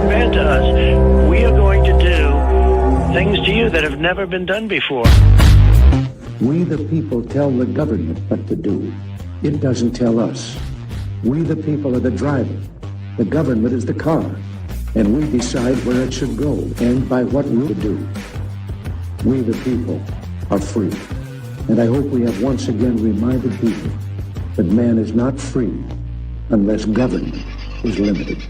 bad to us, we are going to do things to you that have never been done before. We the people tell the government what to do. It doesn't tell us. We the people are the driver. The government is the car. And we decide where it should go and by what route to do. We the people are free. And I hope we have once again reminded people that man is not free unless government is limited.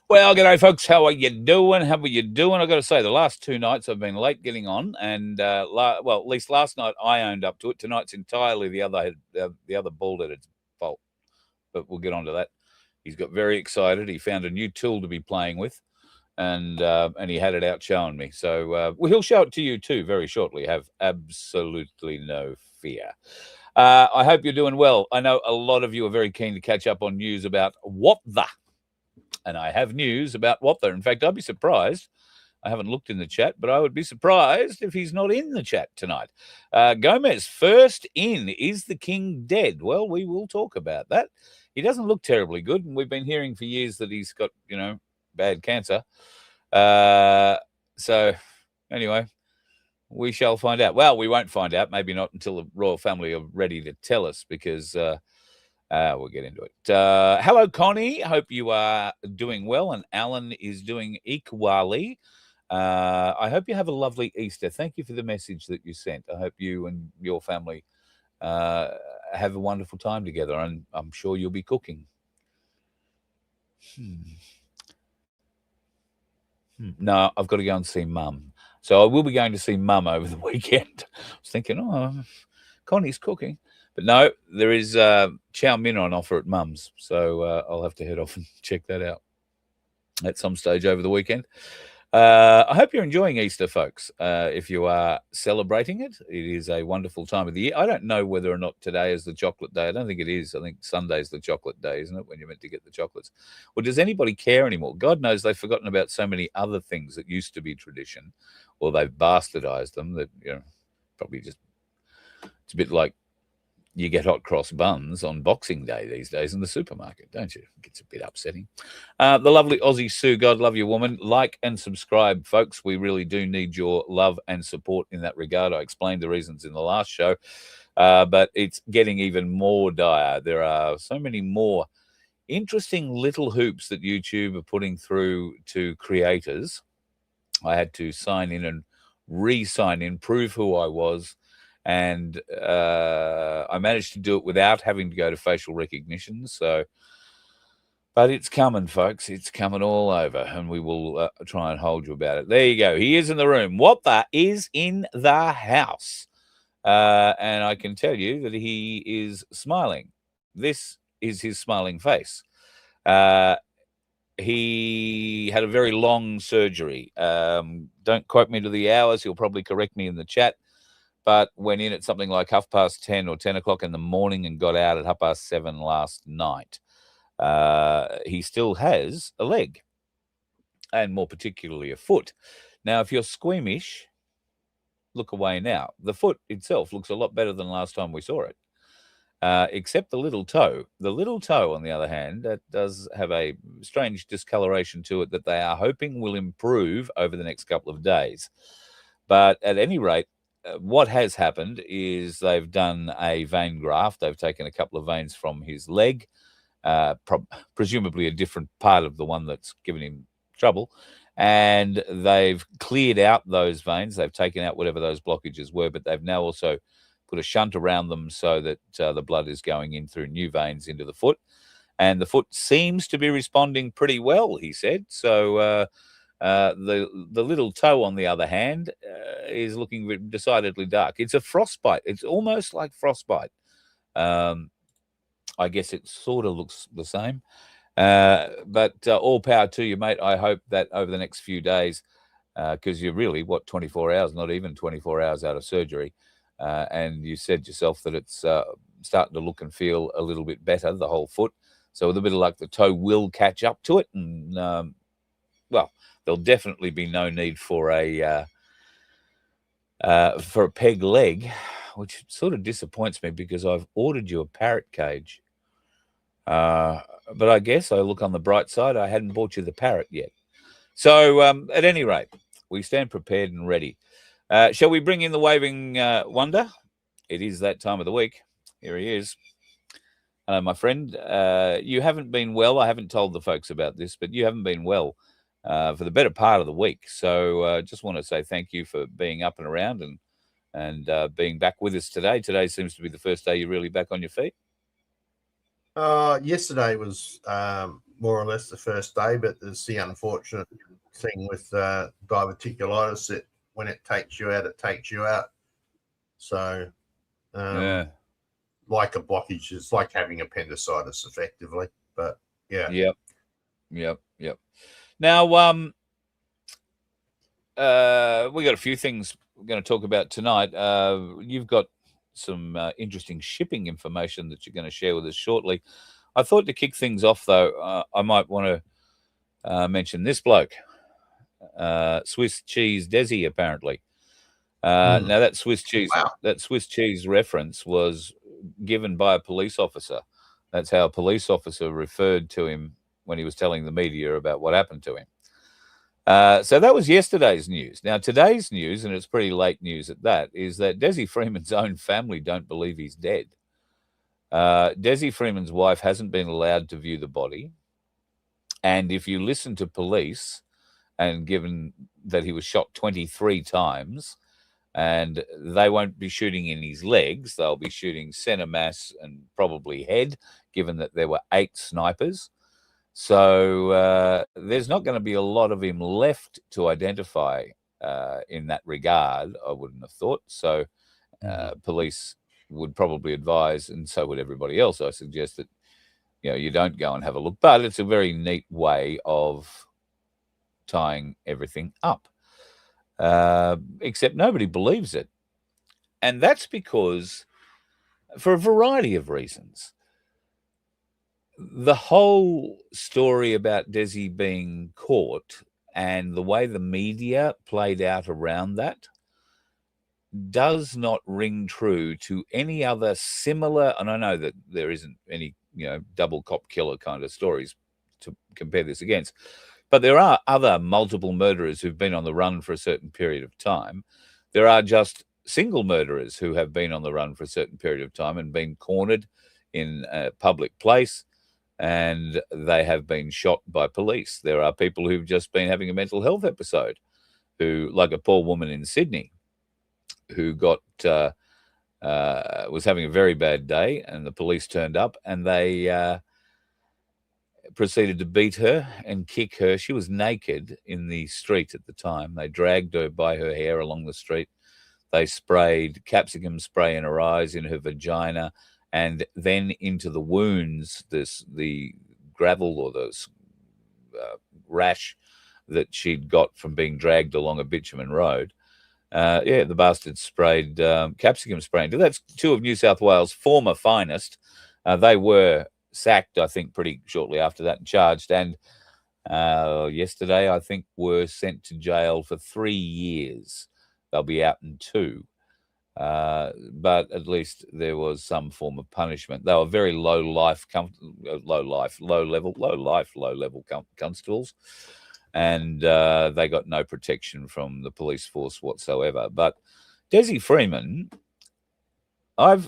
Well, g'day, folks. How are you doing? How are you doing? I've got to say, the last two nights I've been late getting on, and well, at least last night I owned up to it. Tonight's entirely the other bald-headed fault, but we'll get on to that. He's got very excited. He found a new tool to be playing with, and he had it out showing me. So well, he'll show it to you too very shortly. Have absolutely no fear. I hope you're doing well. I know a lot of you are very keen to catch up on news about what the. And I have news about what the. In fact, I'd be surprised. I haven't looked in the chat, but I would be surprised if he's not in the chat tonight. Gomez, first in. Is the king dead? Well, we will talk about that. He doesn't look terribly good, and we've been hearing for years that he's got, bad cancer. So, anyway, we shall find out. Well, we won't find out. Maybe not until the royal family are ready to tell us, because we'll get into it. Hello, Connie. Hope you are doing well, and Alan is doing equally. I hope you have a lovely Easter. Thank you for the message that you sent. I hope you and your family have a wonderful time together, and I'm sure you'll be cooking. No, I've got to go and see Mum. So I will be going to see Mum over the weekend. I was thinking, Connie's cooking. But no, there is chow mein on offer at Mum's. So I'll have to head off and check that out at some stage over the weekend. I hope you're enjoying Easter, folks. If you are celebrating it, it is a wonderful time of the year. I don't know whether or not today is the chocolate day. I don't think it is. I think Sunday's the chocolate day, isn't it, when you're meant to get the chocolates? Well, does anybody care anymore? God knows they've forgotten about so many other things that used to be tradition, or they've bastardized them that, probably just, it's a bit like you get hot cross buns on Boxing Day these days in the supermarket, don't you? It gets a bit upsetting. The lovely Aussie Sue, God love you, woman. Like and subscribe, folks. We really do need your love and support in that regard. I explained the reasons in the last show, but it's getting even more dire. There are so many more interesting little hoops that YouTube are putting through to creators. I had to sign in and re-sign in, prove who I was, and I managed to do it without having to go to facial recognition. So, but it's coming, folks. It's coming all over, and we will try and hold you about it. There you go. He is in the room. What the is in the house? And I can tell you that he is smiling. This is his smiling face. He had a very long surgery. Don't quote me to the hours. He'll probably correct me in the chat. But went in at something like 10:30 or 10 o'clock in the morning and got out at 7:30 last night. He still has a leg, and more particularly a foot. Now, if you're squeamish, look away now. The foot itself looks a lot better than last time we saw it, except the little toe. The little toe, on the other hand, that does have a strange discoloration to it that they are hoping will improve over the next couple of days. But at any rate, what has happened is they've done a vein graft. They've taken a couple of veins from his leg, presumably a different part of the one that's given him trouble, and they've cleared out those veins. They've taken out whatever those blockages were, but they've now also put a shunt around them so that the blood is going in through new veins into the foot, and the foot seems to be responding pretty well, he said. So the little toe, on the other hand, is looking decidedly dark. It's a frostbite. It's almost like frostbite. I guess it sort of looks the same. But all power to you, mate. I hope that over the next few days, because you're really, 24 hours, not even 24 hours out of surgery, and you said yourself that it's starting to look and feel a little bit better, the whole foot. So with a bit of luck, the toe will catch up to it, and well, there'll definitely be no need for a peg leg, which sort of disappoints me because I've ordered you a parrot cage. But I guess I look on the bright side. I hadn't bought you the parrot yet. So at any rate, we stand prepared and ready. Shall we bring in the waving wonder? It is that time of the week. Here he is. Hello, my friend. You haven't been well. I haven't told the folks about this, but you haven't been well for the better part of the week. So just want to say thank you for being up and around and being back with us today. Today seems to be the first day you're really back on your feet. Yesterday was more or less the first day, but there's the unfortunate thing with diverticulitis that when it takes you out, it takes you out. So, like a blockage, it's like having appendicitis effectively. But yeah. Yep. Now, we got a few things we're going to talk about tonight. You've got some interesting shipping information that you're going to share with us shortly. I thought to kick things off, though, I might want to mention this bloke, Swiss cheese Desi, apparently. Now that Swiss cheese reference was given by a police officer. That's how a police officer referred to him when he was telling the media about what happened to him. So that was yesterday's news. Now, today's news, and it's pretty late news at that, is that Desi Freeman's own family don't believe he's dead. Desi Freeman's wife hasn't been allowed to view the body. And if you listen to police, and given that he was shot 23 times, and they won't be shooting in his legs, they'll be shooting center mass and probably head, given that there were 8 snipers. So there's not going to be a lot of him left to identify in that regard, I wouldn't have thought. So police would probably advise, and so would everybody else, I suggest that you don't go and have a look. But it's a very neat way of tying everything up, except nobody believes it. And that's because, for a variety of reasons, the whole story about Desi being caught and the way the media played out around that does not ring true to any other similar, and I know that there isn't any, double cop killer kind of stories to compare this against, but there are other multiple murderers who've been on the run for a certain period of time. There are just single murderers who have been on the run for a certain period of time and been cornered in a public place, and they have been shot by police. There are people who've just been having a mental health episode, who, like a poor woman in Sydney, who got was having a very bad day, and the police turned up and they proceeded to beat her and kick her. She was naked in the street at the time. They dragged her by her hair along the street. They sprayed capsicum spray in her eyes, in her vagina, and then into the wounds, the gravel or the rash that she'd got from being dragged along a bitumen road. The bastard sprayed capsicum spray into. That's 2 of New South Wales' former finest. They were sacked, I think, pretty shortly after that and charged. And yesterday, I think, were sent to jail for 3 years. They'll be out in 2. But at least there was some form of punishment. They were very low level constables, and they got no protection from the police force whatsoever. But Desi Freeman, I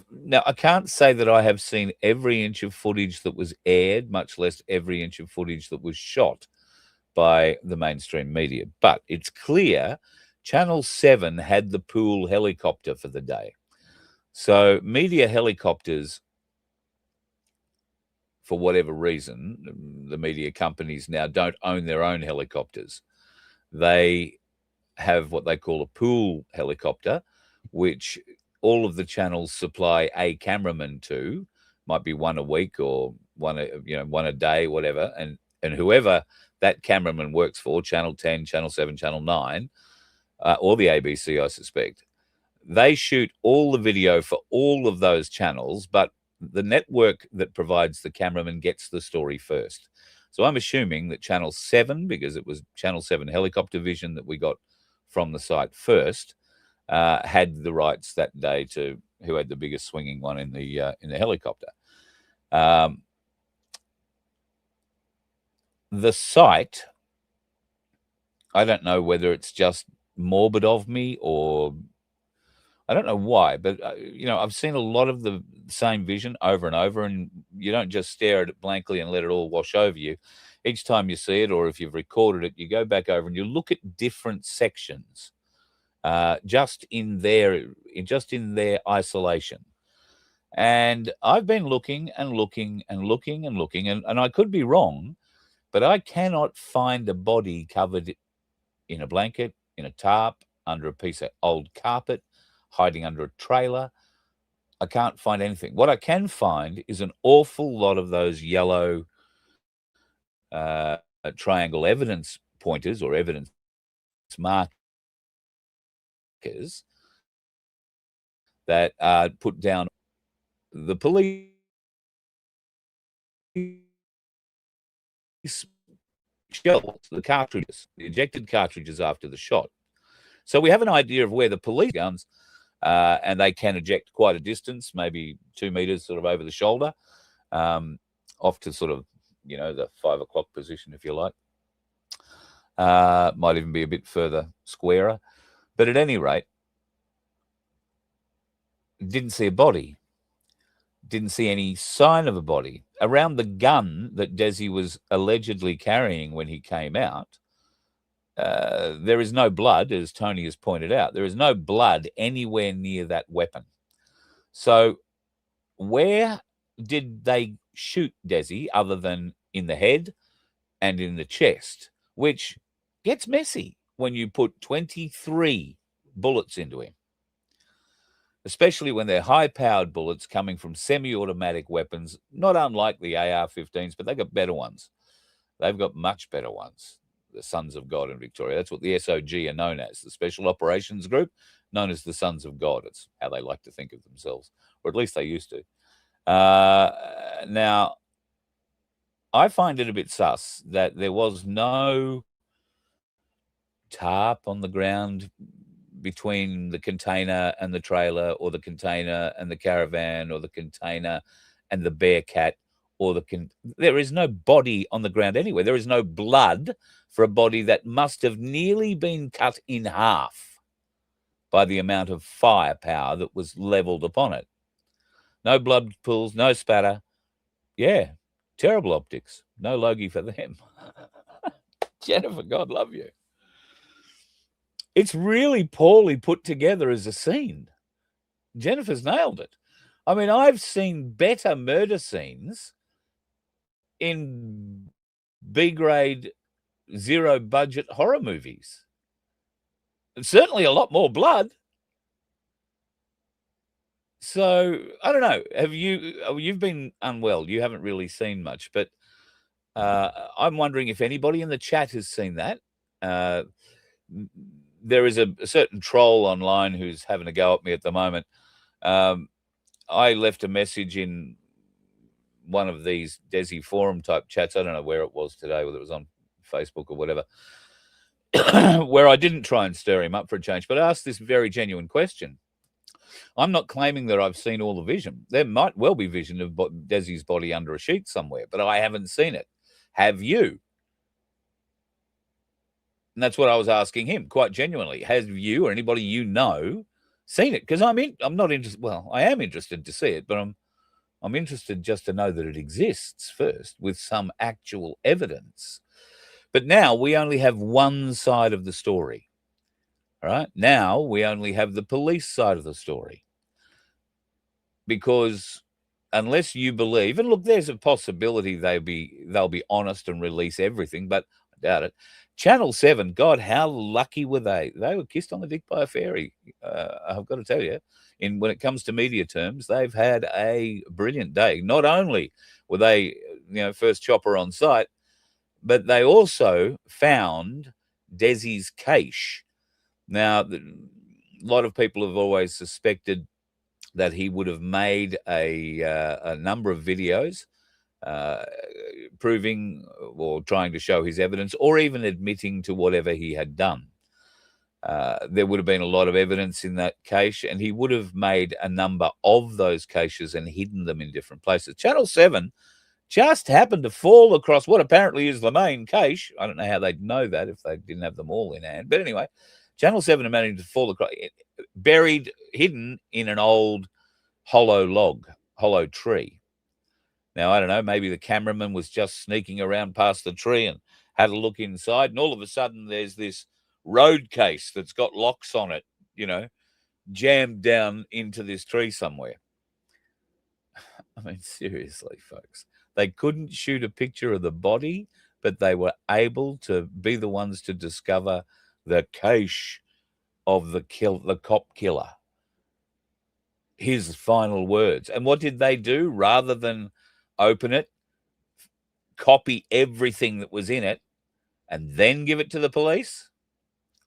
can't say that I have seen every inch of footage that was aired, much less every inch of footage that was shot by the mainstream media. But it's clear Channel 7 had the pool helicopter for the day. So media helicopters, for whatever reason, the media companies now don't own their own helicopters. They have what they call a pool helicopter, which all of the channels supply a cameraman to. Might be one a week or one a day, whatever. And whoever that cameraman works for, Channel 10, Channel 7, Channel 9, or the ABC, I suspect, they shoot all the video for all of those channels, but the network that provides the cameraman gets the story first. So I'm assuming that Channel 7, because it was Channel 7 helicopter vision that we got from the site first, had the rights that day to who had the biggest swinging one in the helicopter. the sight, I don't know whether it's just morbid of me or I don't know why, but, I've seen a lot of the same vision over and over, and you don't just stare at it blankly and let it all wash over you. Each time you see it, or if you've recorded it, you go back over and you look at different sections, just in their isolation. And I've been looking and looking and looking and looking, and I could be wrong, but I cannot find a body covered in a blanket, in a tarp, under a piece of old carpet, hiding under a trailer. I can't find anything. What I can find is an awful lot of those yellow triangle evidence pointers or evidence markers that are put down. The police shells, the cartridges, the ejected cartridges after the shot. So we have an idea of where the police guns, and they can eject quite a distance, maybe 2 meters sort of over the shoulder, off to sort of, the 5 o'clock position, if you like. Might even be a bit further squarer. But at any rate, didn't see a body. Didn't see any sign of a body. Around the gun that Desi was allegedly carrying when he came out, there is no blood, as Tony has pointed out. There is no blood anywhere near that weapon. So where did they shoot Desi other than in the head and in the chest, which gets messy when you put 23 bullets into him, especially when they're high-powered bullets coming from semi-automatic weapons, not unlike the AR-15s, but they've got better ones. They've got much better ones. The Sons of God in Victoria. That's what the SOG are known as, the Special Operations Group, known as the Sons of God. It's how they like to think of themselves, or at least they used to. Now, I find it a bit sus that there was no tarp on the ground between the container and the trailer, or the container and the caravan, or the container and the Bearcat, or there is no body on the ground anywhere. There is no blood for a body that must have nearly been cut in half by the amount of firepower that was leveled upon it. No blood pools, no spatter. Yeah, terrible optics. No Logie for them. Jennifer, God love you. It's really poorly put together as a scene. Jennifer's nailed it. I mean, I've seen better murder scenes in B-grade, zero-budget horror movies. And certainly a lot more blood. So, I don't know. You've been unwell. You haven't really seen much. But I'm wondering if anybody in the chat has seen that. There is a certain troll online who's having a go at me at the moment. I left a message in one of these Desi forum type chats. I don't know where it was today, whether it was on Facebook or whatever, where I didn't try and stir him up for a change, but I asked this very genuine question. I'm not claiming that I've seen all the vision. There might well be vision of Desi's body under a sheet somewhere, but I haven't seen it. Have you? And that's what I was asking him, quite genuinely. Have you or anybody you know seen it? Because I'm not interested. Well, I am interested to see it, but I'm interested just to know that it exists first with some actual evidence. But now we only have one side of the story. All right? Now we only have the police side of the story. Because unless you believe, and look, there's a possibility they'll be honest and release everything, but I doubt it. Channel 7, God, how lucky were they? They were kissed on the dick by a fairy. I've got to tell you, when it comes to media terms, they've had a brilliant day. Not only were they, first chopper on site, but they also found Desi's cache. Now, a lot of people have always suspected that he would have made a number of videos proving or trying to show his evidence, or even admitting to whatever he had done. There would have been a lot of evidence in that cache, and he would have made a number of those caches and hidden them in different places. Channel 7 just happened to fall across what apparently is the main cache. I don't know how they'd know that if they didn't have them all in hand. But anyway, Channel 7 are managing to fall across, buried, hidden in an old hollow tree. Now, I don't know, maybe the cameraman was just sneaking around past the tree and had a look inside, and all of a sudden there's this road case that's got locks on it, jammed down into this tree somewhere. I mean, seriously, folks. They couldn't shoot a picture of the body, but they were able to be the ones to discover the cache of the cop killer. His final words. And what did they do? Rather than open it, copy everything that was in it, and then give it to the police,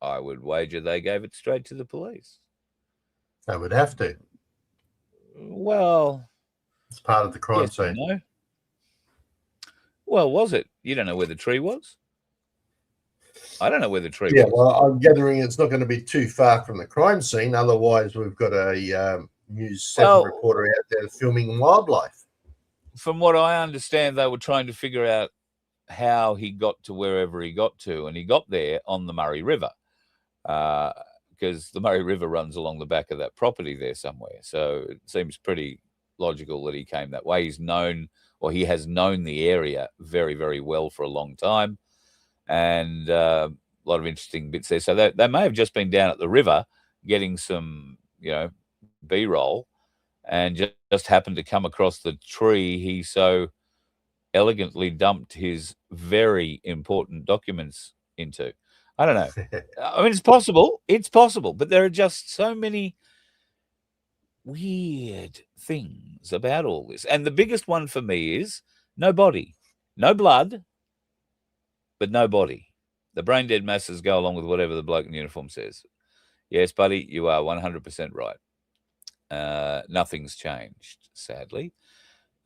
I would wager they gave it straight to the police. They would have to. Well, it's part of the crime scene. No. Well, was it? You don't know where the tree was? I don't know where the tree was. Yeah, well, I'm gathering it's not going to be too far from the crime scene. Otherwise, we've got a News 7 reporter out there filming wildlife. From what I understand, they were trying to figure out how he got to wherever he got to, and he got there on the Murray River, because the Murray River runs along the back of that property there somewhere. So it seems pretty logical that he came that way. He has known the area very, very well for a long time, and a lot of interesting bits there. So they may have just been down at the river getting some, B-roll, and just happened to come across the tree he so elegantly dumped his very important documents into. I don't know. I mean, it's possible, but there are just so many weird things about all this. And the biggest one for me is no body, no blood, but no body. The brain dead masses go along with whatever the bloke in uniform says. Yes, buddy, you are 100% right. Nothing's changed, sadly.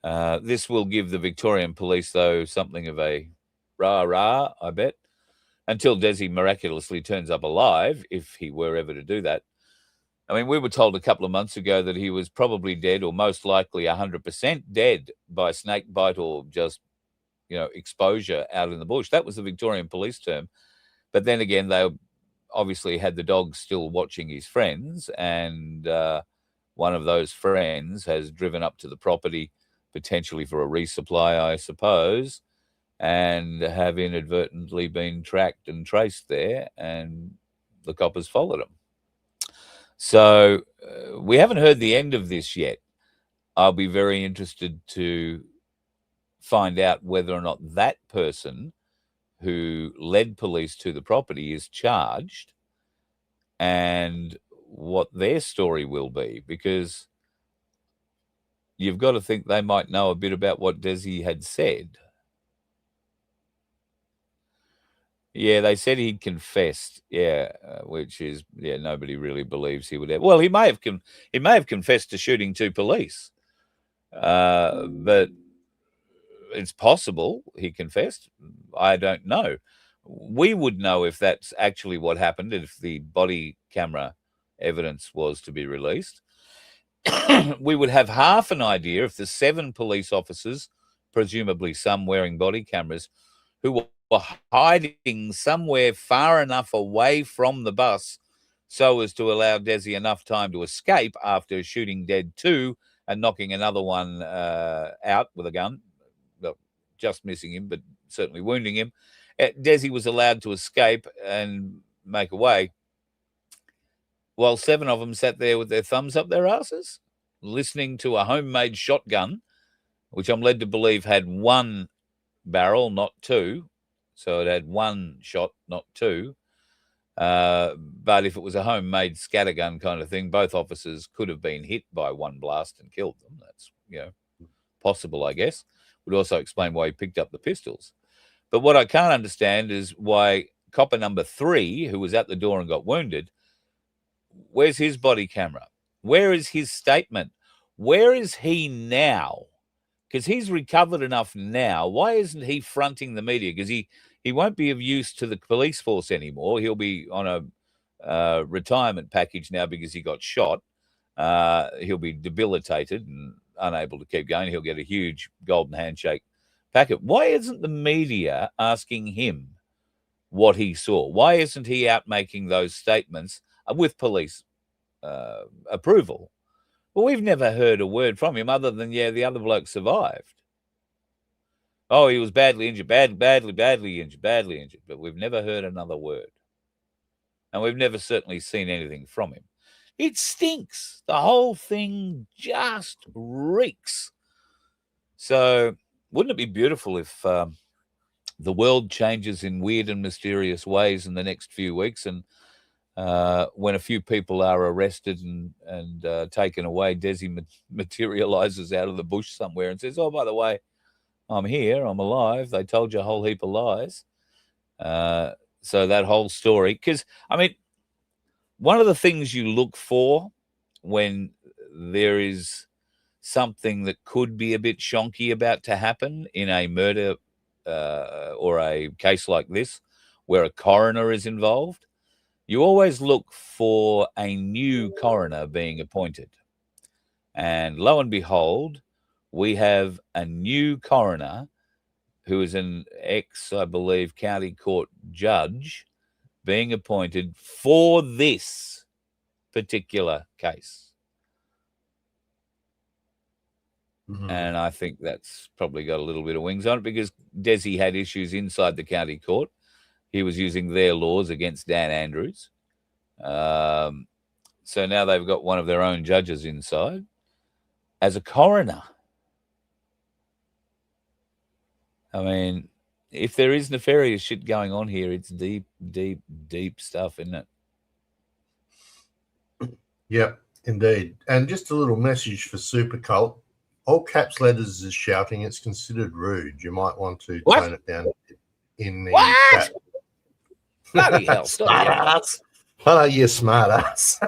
This will give the Victorian police, though, something of a rah-rah, I bet, until Desi miraculously turns up alive, if he were ever to do that. I mean, we were told a couple of months ago that he was probably dead, or most likely 100% dead by snake bite or just, exposure out in the bush. That was the Victorian police term. But then again, they obviously had the dogs still watching his friends, and one of those friends has driven up to the property, potentially for a resupply, I suppose, and have inadvertently been tracked and traced there, and the coppers followed him. So we haven't heard the end of this yet. I'll be very interested to find out whether or not that person who led police to the property is charged, and what their story will be, because you've got to think they might know a bit about what Desi had said. Yeah, they said he'd confessed. Yeah, which is, nobody really believes he would have. Well, he may have confessed to shooting two police, but it's possible he confessed. I don't know. We would know if that's actually what happened, if the body camera evidence was to be released. We would have half an idea if the 7 police officers, presumably some wearing body cameras, who were hiding somewhere far enough away from the bus so as to allow Desi enough time to escape after shooting dead 2 and knocking another one out with a gun. Well, just missing him, but certainly wounding him. Desi was allowed to escape and make away, while 7 of them sat there with their thumbs up their asses, listening to a homemade shotgun, which I'm led to believe had 1 barrel, not 2. So it had 1 shot, not 2. But if it was a homemade scattergun kind of thing, both officers could have been hit by 1 blast and killed them. That's, possible, I guess. Would also explain why he picked up the pistols. But what I can't understand is why copper number 3, who was at the door and got wounded, where's his body camera? Where is his statement? Where is he now? Because he's recovered enough now. Why isn't he fronting the media? Because he won't be of use to the police force anymore. He'll be on a retirement package now because he got shot. He'll be debilitated and unable to keep going. He'll get a huge golden handshake packet. Why isn't the media asking him what he saw? Why isn't he out making those statements with police approval? Well, we've never heard a word from him other than, yeah, the other bloke survived. Oh, he was badly injured, badly injured, but we've never heard another word. And we've never certainly seen anything from him. It stinks. The whole thing just reeks. So wouldn't it be beautiful if the world changes in weird and mysterious ways in the next few weeks, and when a few people are arrested and taken away, Desi materializes out of the bush somewhere and says, oh, by the way, I'm here, I'm alive. They told you a whole heap of lies. So that whole story, because, I mean, one of the things you look for when there is something that could be a bit shonky about to happen in a murder or a case like this, where a coroner is involved, you always look for a new coroner being appointed. And lo and behold, we have a new coroner who is an I believe, county court judge being appointed for this particular case. Mm-hmm. And I think that's probably got a little bit of wings on it, because Desi had issues inside the county court. He was using their laws against Dan Andrews. So now they've got one of their own judges inside as a coroner. I mean, if there is nefarious shit going on here, it's deep, deep, deep stuff, isn't it? Yep, indeed. And just a little message for Super Cult. All caps letters is shouting. It's considered rude. You might want to tone it down in the chat. Bloody hell. Smart ass. Hello, you smart ass.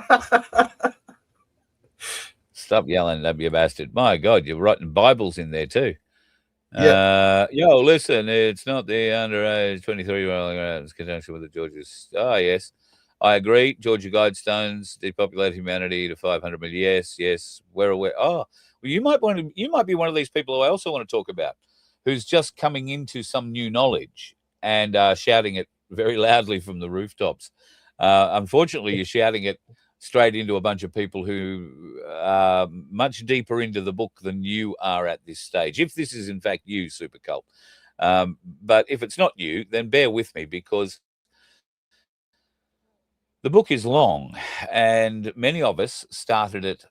Stop yelling, you bastard. My God, you're writing Bibles in there too. Yeah. Yo, listen, it's not the underage 23-year-old. It's conjunction with the Georgia's. Oh, yes. I agree. Georgia Guidestones depopulate humanity to 500 million. Yes. We're aware. Oh, well, you might be one of these people who I also want to talk about, who's just coming into some new knowledge and shouting it very loudly from the rooftops. Unfortunately, you're shouting it straight into a bunch of people who are much deeper into the book than you are at this stage, if this is in fact you, Super Cult. But if it's not you, then bear with me, because the book is long, and many of us started it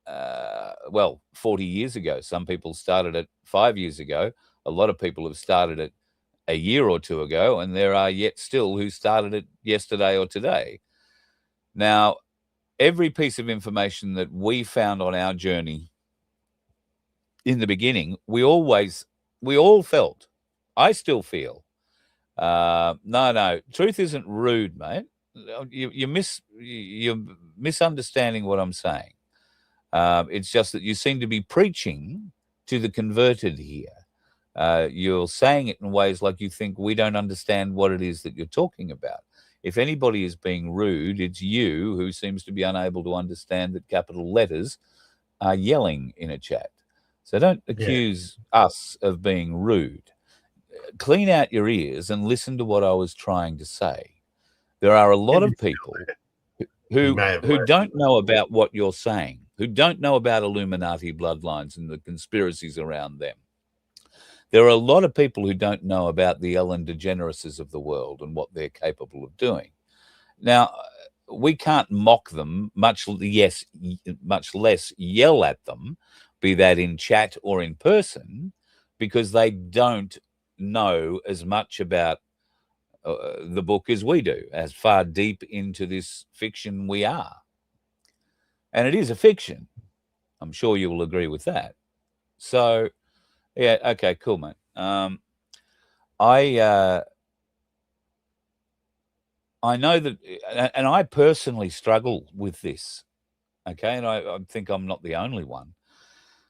40 years ago. Some people started it 5 years ago. A lot of people have started it a year or two ago, and there are yet still who started it yesterday or today. Now, every piece of information that we found on our journey in the beginning, we all felt, I still feel, no, truth isn't rude, mate. You're misunderstanding what I'm saying. It's just that you seem to be preaching to the converted here. You're saying it in ways like you think we don't understand what it is that you're talking about. If anybody is being rude, it's you, who seems to be unable to understand that capital letters are yelling in a chat. So don't accuse us of being rude. Clean out your ears and listen to what I was trying to say. There are a lot of people who don't know about what you're saying, who don't know about Illuminati bloodlines and the conspiracies around them. There are a lot of people who don't know about the Ellen DeGenereses of the world and what they're capable of doing. Now, we can't mock them, much less yell at them, be that in chat or in person, because they don't know as much about the book as we do, as far deep into this fiction we are. And it is a fiction. I'm sure you will agree with that. So, yeah, okay, cool, mate. I know that, and I personally struggle with this, okay, and I think I'm not the only one.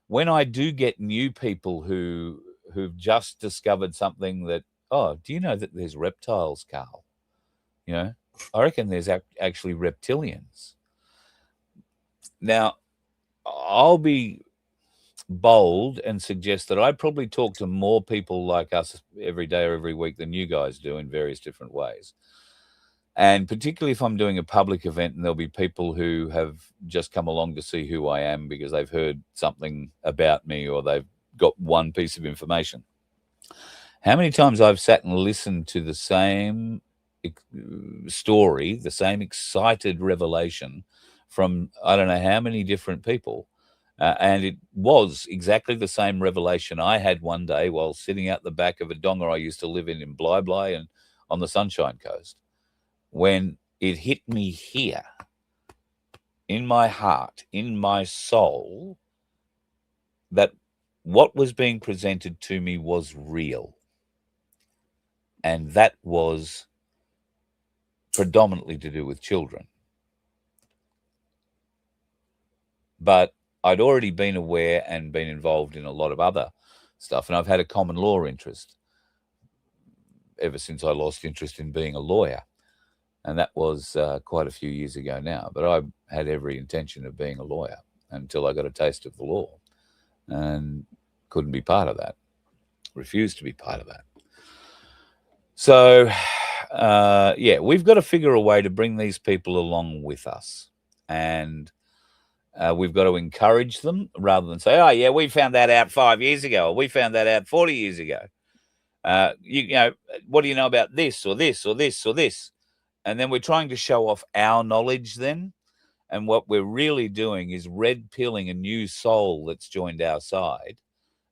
When I do get new people who've just discovered something that, oh, do you know that there's reptiles, Carl? You know, I reckon there's actually reptilians. Now, I'll be bold and suggest that I probably talk to more people like us every day or every week than you guys do in various different ways. And particularly if I'm doing a public event and there'll be people who have just come along to see who I am because they've heard something about me or they've got one piece of information. How many times I've sat and listened to the same story, the same excited revelation from I don't know how many different people. And it was exactly the same revelation I had one day while sitting out the back of a donga I used to live in Bly Bly and on the Sunshine Coast, when it hit me here, in my heart, in my soul, that what was being presented to me was real. And that was predominantly to do with children. But I'd already been aware and been involved in a lot of other stuff, and I've had a common law interest ever since I lost interest in being a lawyer. And that was quite a few years ago now. But I had every intention of being a lawyer until I got a taste of the law and couldn't be part of that, refused to be part of that. So, yeah, we've got to figure a way to bring these people along with us. And we've got to encourage them rather than say, oh, yeah, we found that out 5 years ago, or we found that out 40 years ago. You know, what do you know about this or this or this or this? And then we're trying to show off our knowledge then. And what we're really doing is red pilling a new soul that's joined our side.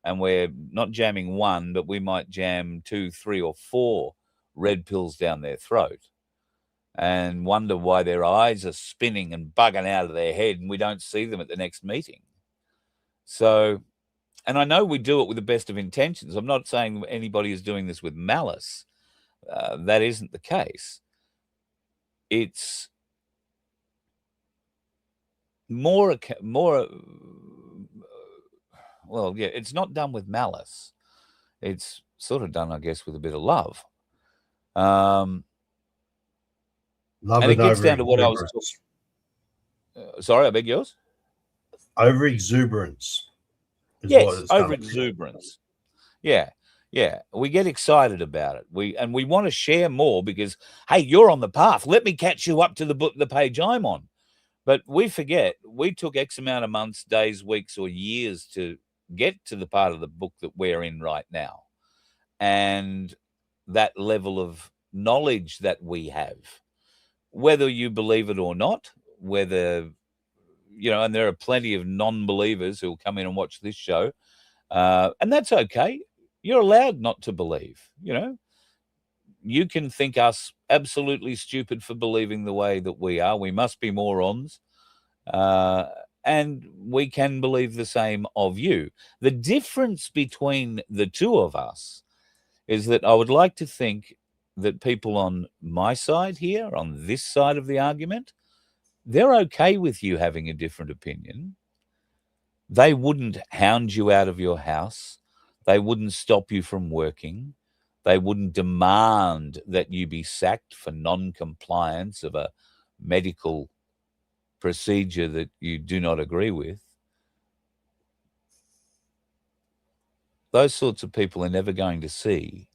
And we're not jamming one, but we might jam 2, 3, or 4 red pills down their throat and wonder why their eyes are spinning and bugging out of their head and we don't see them at the next meeting. So, and I know we do it with the best of intentions. I'm not saying anybody is doing this with malice. That isn't the case. It's more, well, yeah, it's not done with malice. It's sort of done, I guess, with a bit of love. Love and it gets down to what I was talking. Sorry, I beg yours? Over exuberance. Yes, over exuberance. Yeah. Yeah, we get excited about it. We want to share more because, hey, you're on the path. Let me catch you up to the page I'm on. But we forget we took X amount of months, days, weeks, or years to get to the part of the book that we're in right now. And that level of knowledge that we have, whether you believe it or not, whether, you know, and there are plenty of non-believers who will come in and watch this show, and that's okay. You're allowed not to believe, you know. You can think us absolutely stupid for believing the way that we are. We must be morons. And we can believe the same of you. The difference between the two of us is that I would like to think that people on my side here, on this side of the argument, they're okay with you having a different opinion. They wouldn't hound you out of your house. They wouldn't stop you from working. They wouldn't demand that you be sacked for non-compliance of a medical procedure that you do not agree with. Those sorts of people are never going to see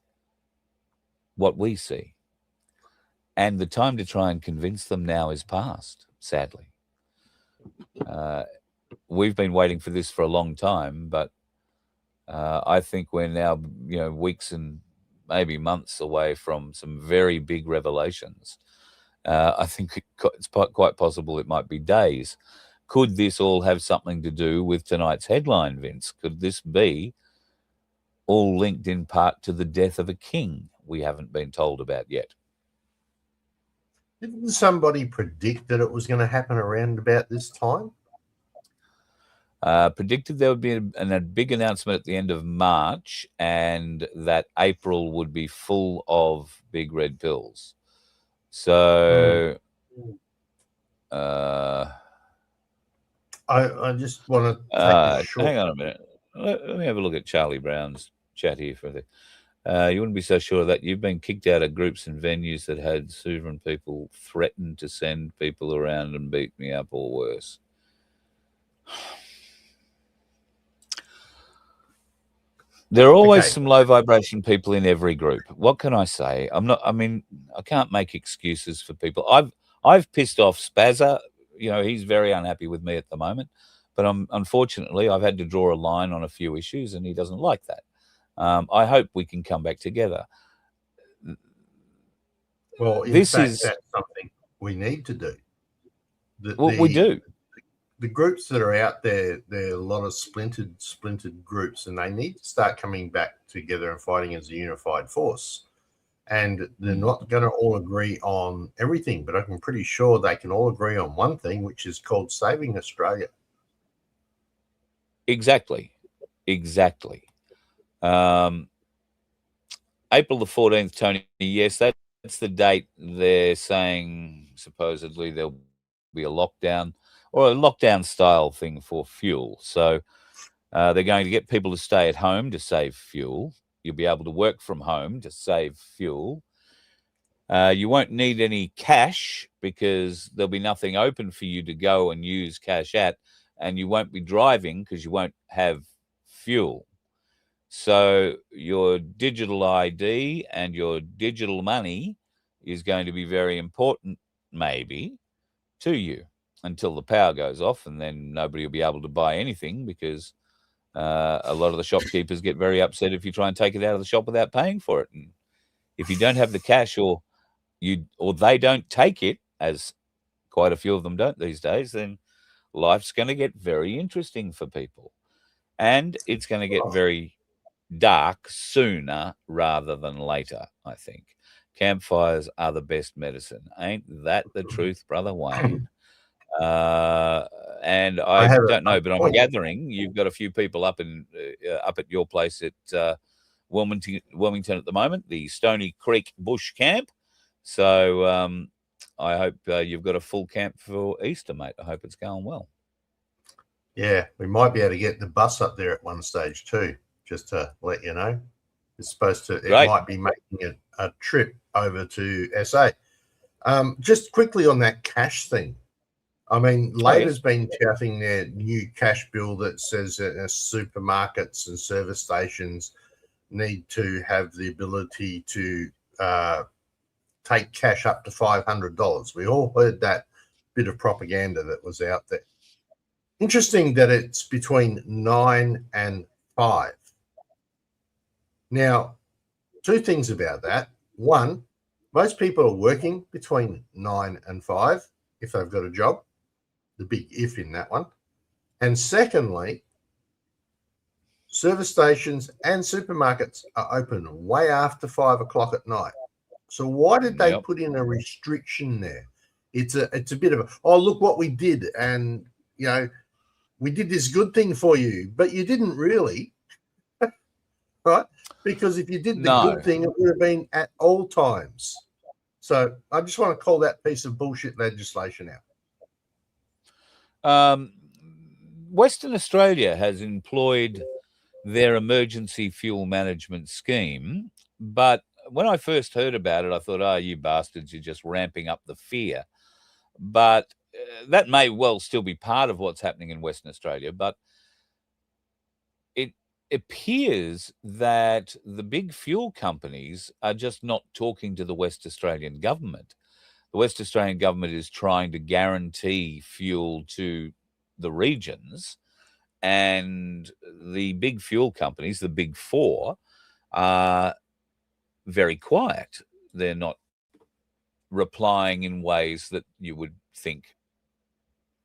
what we see. And the time to try and convince them now is past, sadly. We've been waiting for this for a long time, but I think we're now, you know, weeks and maybe months away from some very big revelations. I think it's quite possible it might be days. Could this all have something to do with tonight's headline, Vince? Could this be all linked in part to the death of a king we haven't been told about yet? Didn't somebody predict that it was going to happen around about this time? Predicted there would be a big announcement at the end of March and that April would be full of big red pills. So I just want to take a short... hang on a minute. Let me have a look at Charlie Brown's chat here for a second. You wouldn't be so sure of that. You've been kicked out of groups and venues that had sovereign people threaten to send people around and beat me up or worse. There are always Okay. some low vibration people in every group. What can I say? I can't make excuses for people. I've pissed off Spazza. He's very unhappy with me at the moment, but unfortunately I've had to draw a line on a few issues, and he doesn't like that. I hope we can come back together. Well, in fact, that's something we need to do. We do. The groups that are out there, there are a lot of splintered groups, and they need to start coming back together and fighting as a unified force. And they're not going to all agree on everything, but I'm pretty sure they can all agree on one thing, which is called saving Australia. Exactly. April the 14th, Tony. Yes, that's the date. They're saying supposedly there'll be a lockdown, or a lockdown style thing for fuel. So they're going to get people to stay at home to save fuel. You'll be able to work from home to save fuel. You won't need any cash because there'll be nothing open for you to go and use cash at, and you won't be driving because you won't have fuel. So your digital ID and your digital money is going to be very important, maybe, to you until the power goes off, and then nobody will be able to buy anything because a lot of the shopkeepers get very upset if you try and take it out of the shop without paying for it. And if you don't have the cash, or they don't take it, as quite a few of them don't these days, then life's going to get very interesting for people, and it's going to get very dark sooner rather than later. I think campfires are the best medicine. Ain't that the truth, Brother Wayne? And I don't know, but I'm gathering you've got a few people up at your place at Wilmington at the moment, the Stony Creek Bush Camp. So I hope you've got a full camp for Easter, mate. I hope it's going well. Yeah, we might be able to get the bus up there at one stage too, just to let you know. It's supposed to, it might be making a trip over to SA. Just quickly on that cash thing. I mean, Labor's been touting their new cash bill that says that supermarkets and service stations need to have the ability to take cash up to $500. We all heard that bit of propaganda that was out there. Interesting that it's between 9 and 5. Now, two things about that. One, most people are working between 9 and 5 if they've got a job. The big if in that one. And secondly, service stations and supermarkets are open way after 5 o'clock at night. So why did they put in a restriction there? It's a bit of a, oh, look what we did, and we did this good thing for you, but you didn't really, right? Because if you did the good thing, it would have been at all times. So I just want to call that piece of bullshit legislation out. Western Australia has employed their emergency fuel management scheme, but when I first heard about it, I thought, oh, you bastards, you're just ramping up the fear. But that may well still be part of what's happening in Western Australia, but it appears that the big fuel companies are just not talking to the West Australian government. The West Australian government is trying to guarantee fuel to the regions, and the big fuel companies, the big four, are very quiet. They're not replying in ways that you would think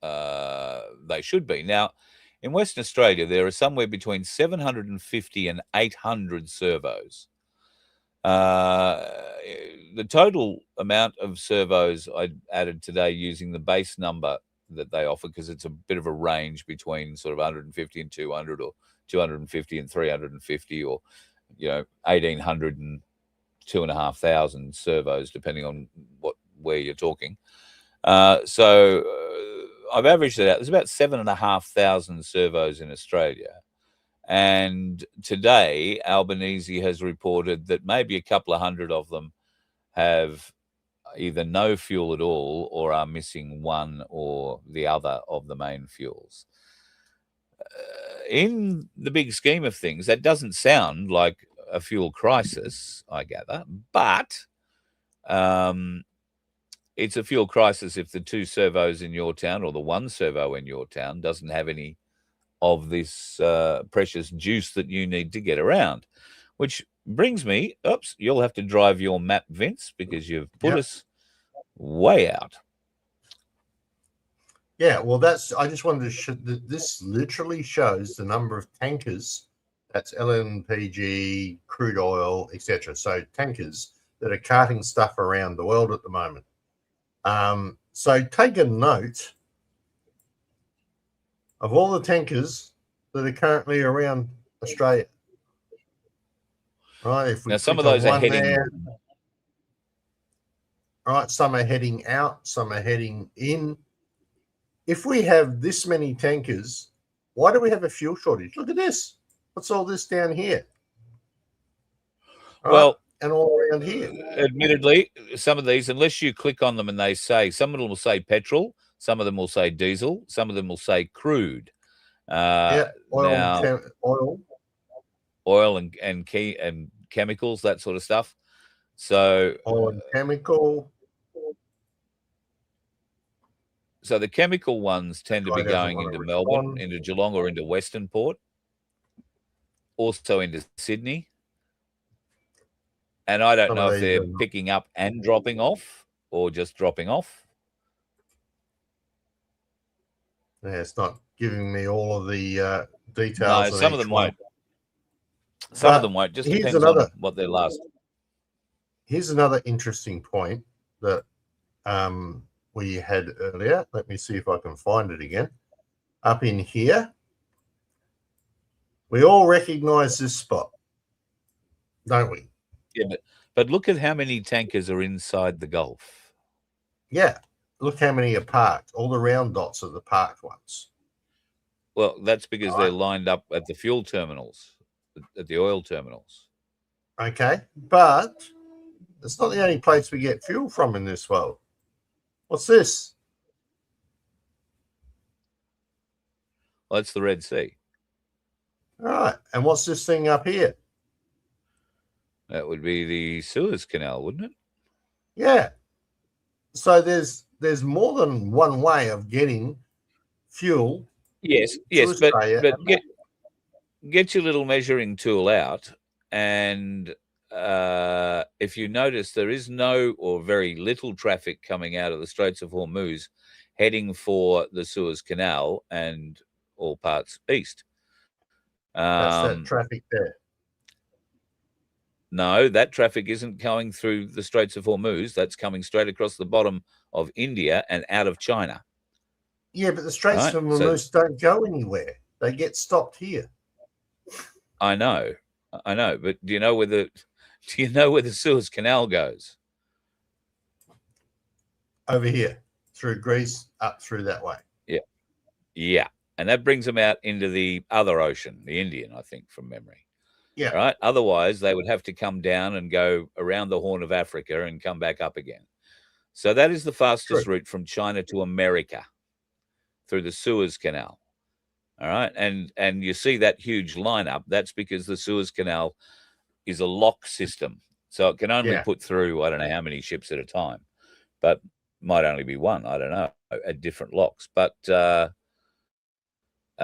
they should be. Now, in Western Australia, there are somewhere between 750 and 800 servos. The total amount of servos I added today using the base number that they offer, because it's a bit of a range between sort of 150 and 200, or 250 and 350, or 1,800 and 2,500 servos, depending on where you're talking. So I've averaged it out. There's about 7,500 servos in Australia. And today, Albanese has reported that maybe a couple of hundred of them have either no fuel at all or are missing one or the other of the main fuels. in the big scheme of things, that doesn't sound like a fuel crisis, I gather, but it's a fuel crisis if the 2 servos in your town or the 1 servo in your town doesn't have any of this precious juice that you need to get around, which brings me, oops, you'll have to drive your map, Vince, because you've put us way out. Yeah, well, I just wanted to show that this literally shows the number of tankers, that's LNPG, crude oil, etc. So tankers that are carting stuff around the world at the moment. So take a note of all the tankers that are currently around Australia. Right, if we now some of those are heading there, right, some are heading out, some are heading in. If we have this many tankers, why do we have a fuel shortage? Look at this. What's all this down here? Right? Well, and all around here. Admittedly, some of these, unless you click on them and they say, some of them will say petrol, some of them will say diesel, some of them will say crude. Oil and chemicals, that sort of stuff. So oil and chemical. So the chemical ones tend to be going into Melbourne, into Geelong, or into Western Port, also into Sydney. And I don't know if they're picking up and dropping off or just dropping off. Yeah, it's not giving me all of the details. No, some of them won't. Some of them won't. Just depends on what their last. Here's another interesting point that we had earlier. Let me see if I can find it again. Up in here, we all recognize this spot, don't we? Yeah, but look at how many tankers are inside the Gulf. Yeah, look how many are parked. All the round dots are the parked ones. Well, that's because they're lined up at the fuel terminals, at the oil terminals. Okay, but it's not the only place we get fuel from in this world. What's this? Well, that's the Red Sea. All right, and what's this thing up here? That would be the Suez Canal, wouldn't it? Yeah. So there's more than one way of getting fuel. Yes, but get your little measuring tool out, and if you notice, there is no or very little traffic coming out of the Straits of Hormuz heading for the Suez Canal and all parts east. That's that traffic there. No, that traffic isn't going through the Straits of Hormuz. That's coming straight across the bottom of India and out of China. Yeah, but the Straits of Hormuz don't go anywhere. They get stopped here. I know. But do you know where the Suez Canal goes? Over here, through Greece, up through that way. Yeah. And that brings them out into the other ocean, the Indian, I think, from memory. Yeah. Right. Otherwise, they would have to come down and go around the Horn of Africa and come back up again. So that is the fastest route from China to America through the Suez Canal. All right. And you see that huge lineup. That's because the Suez Canal is a lock system. So it can only put through, I don't know how many ships at a time, but might only be one. I don't know, at different locks. But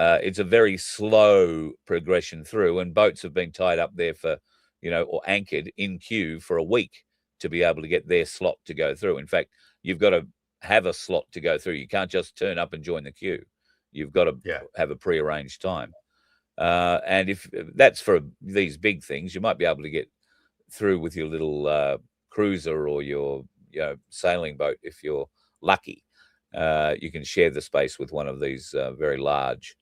it's a very slow progression through, and boats have been tied up there for, or anchored in queue for a week to be able to get their slot to go through. In fact, you've got to have a slot to go through. You can't just turn up and join the queue. You've got to have a prearranged time. And if that's for these big things, you might be able to get through with your little cruiser or your sailing boat if you're lucky. You can share the space with one of these very large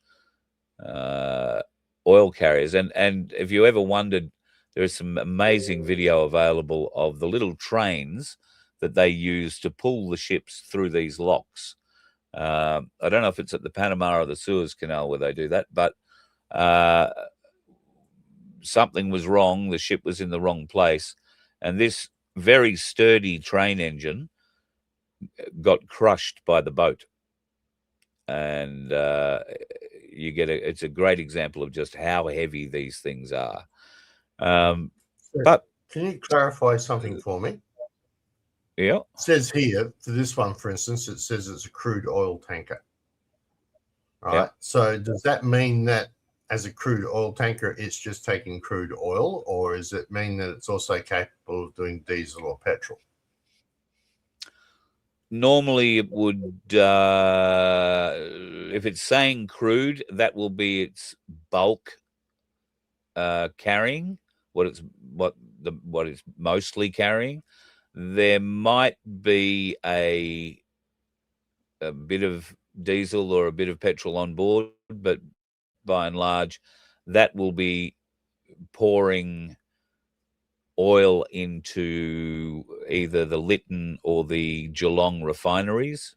oil carriers. And if you ever wondered, there is some amazing video available of the little trains that they use to pull the ships through these locks. I don't know if it's at the Panama or the Suez Canal where they do that, but something was wrong. The ship was in the wrong place. And this very sturdy train engine got crushed by the boat. And you get it's a great example of just how heavy these things are. But can you clarify something for me? Yeah. It says here, for this one, for instance, it says it's a crude oil tanker. Right. Yep. So does that mean that as a crude oil tanker, it's just taking crude oil, or does it mean that it's also capable of doing diesel or petrol? Normally it would, if it's saying crude, that will be its bulk carrying, what it's mostly carrying. There might be a bit of diesel or a bit of petrol on board, but by and large, that will be pouring oil into either the Lytton or the Geelong refineries,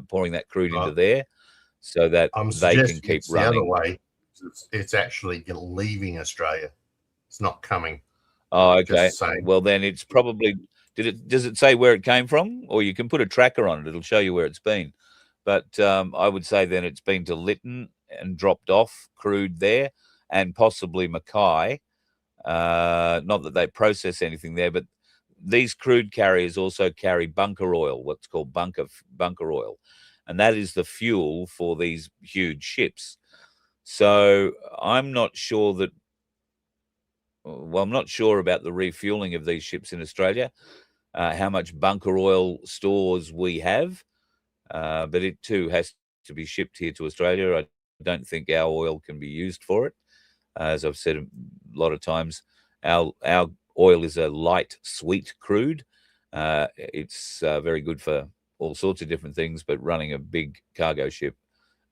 pouring that crude into there, so that they can keep running. The other way, it's actually leaving Australia. It's not coming. Oh, okay. Well, then it's probably. Does it say where it came from? Or you can put a tracker on it. It'll show you where it's been. But I would say then it's been to Lytton and dropped off crude there, and possibly Mackay. Not that they process anything there, but these crude carriers also carry bunker oil, what's called bunker oil. And that is the fuel for these huge ships. So I'm not sure that, well, I'm not sure about the refueling of these ships in Australia, how much bunker oil stores we have, but it too has to be shipped here to Australia. I don't think our oil can be used for it. As I've said a lot of times, our oil is a light, sweet crude. It's very good for all sorts of different things, but running a big cargo ship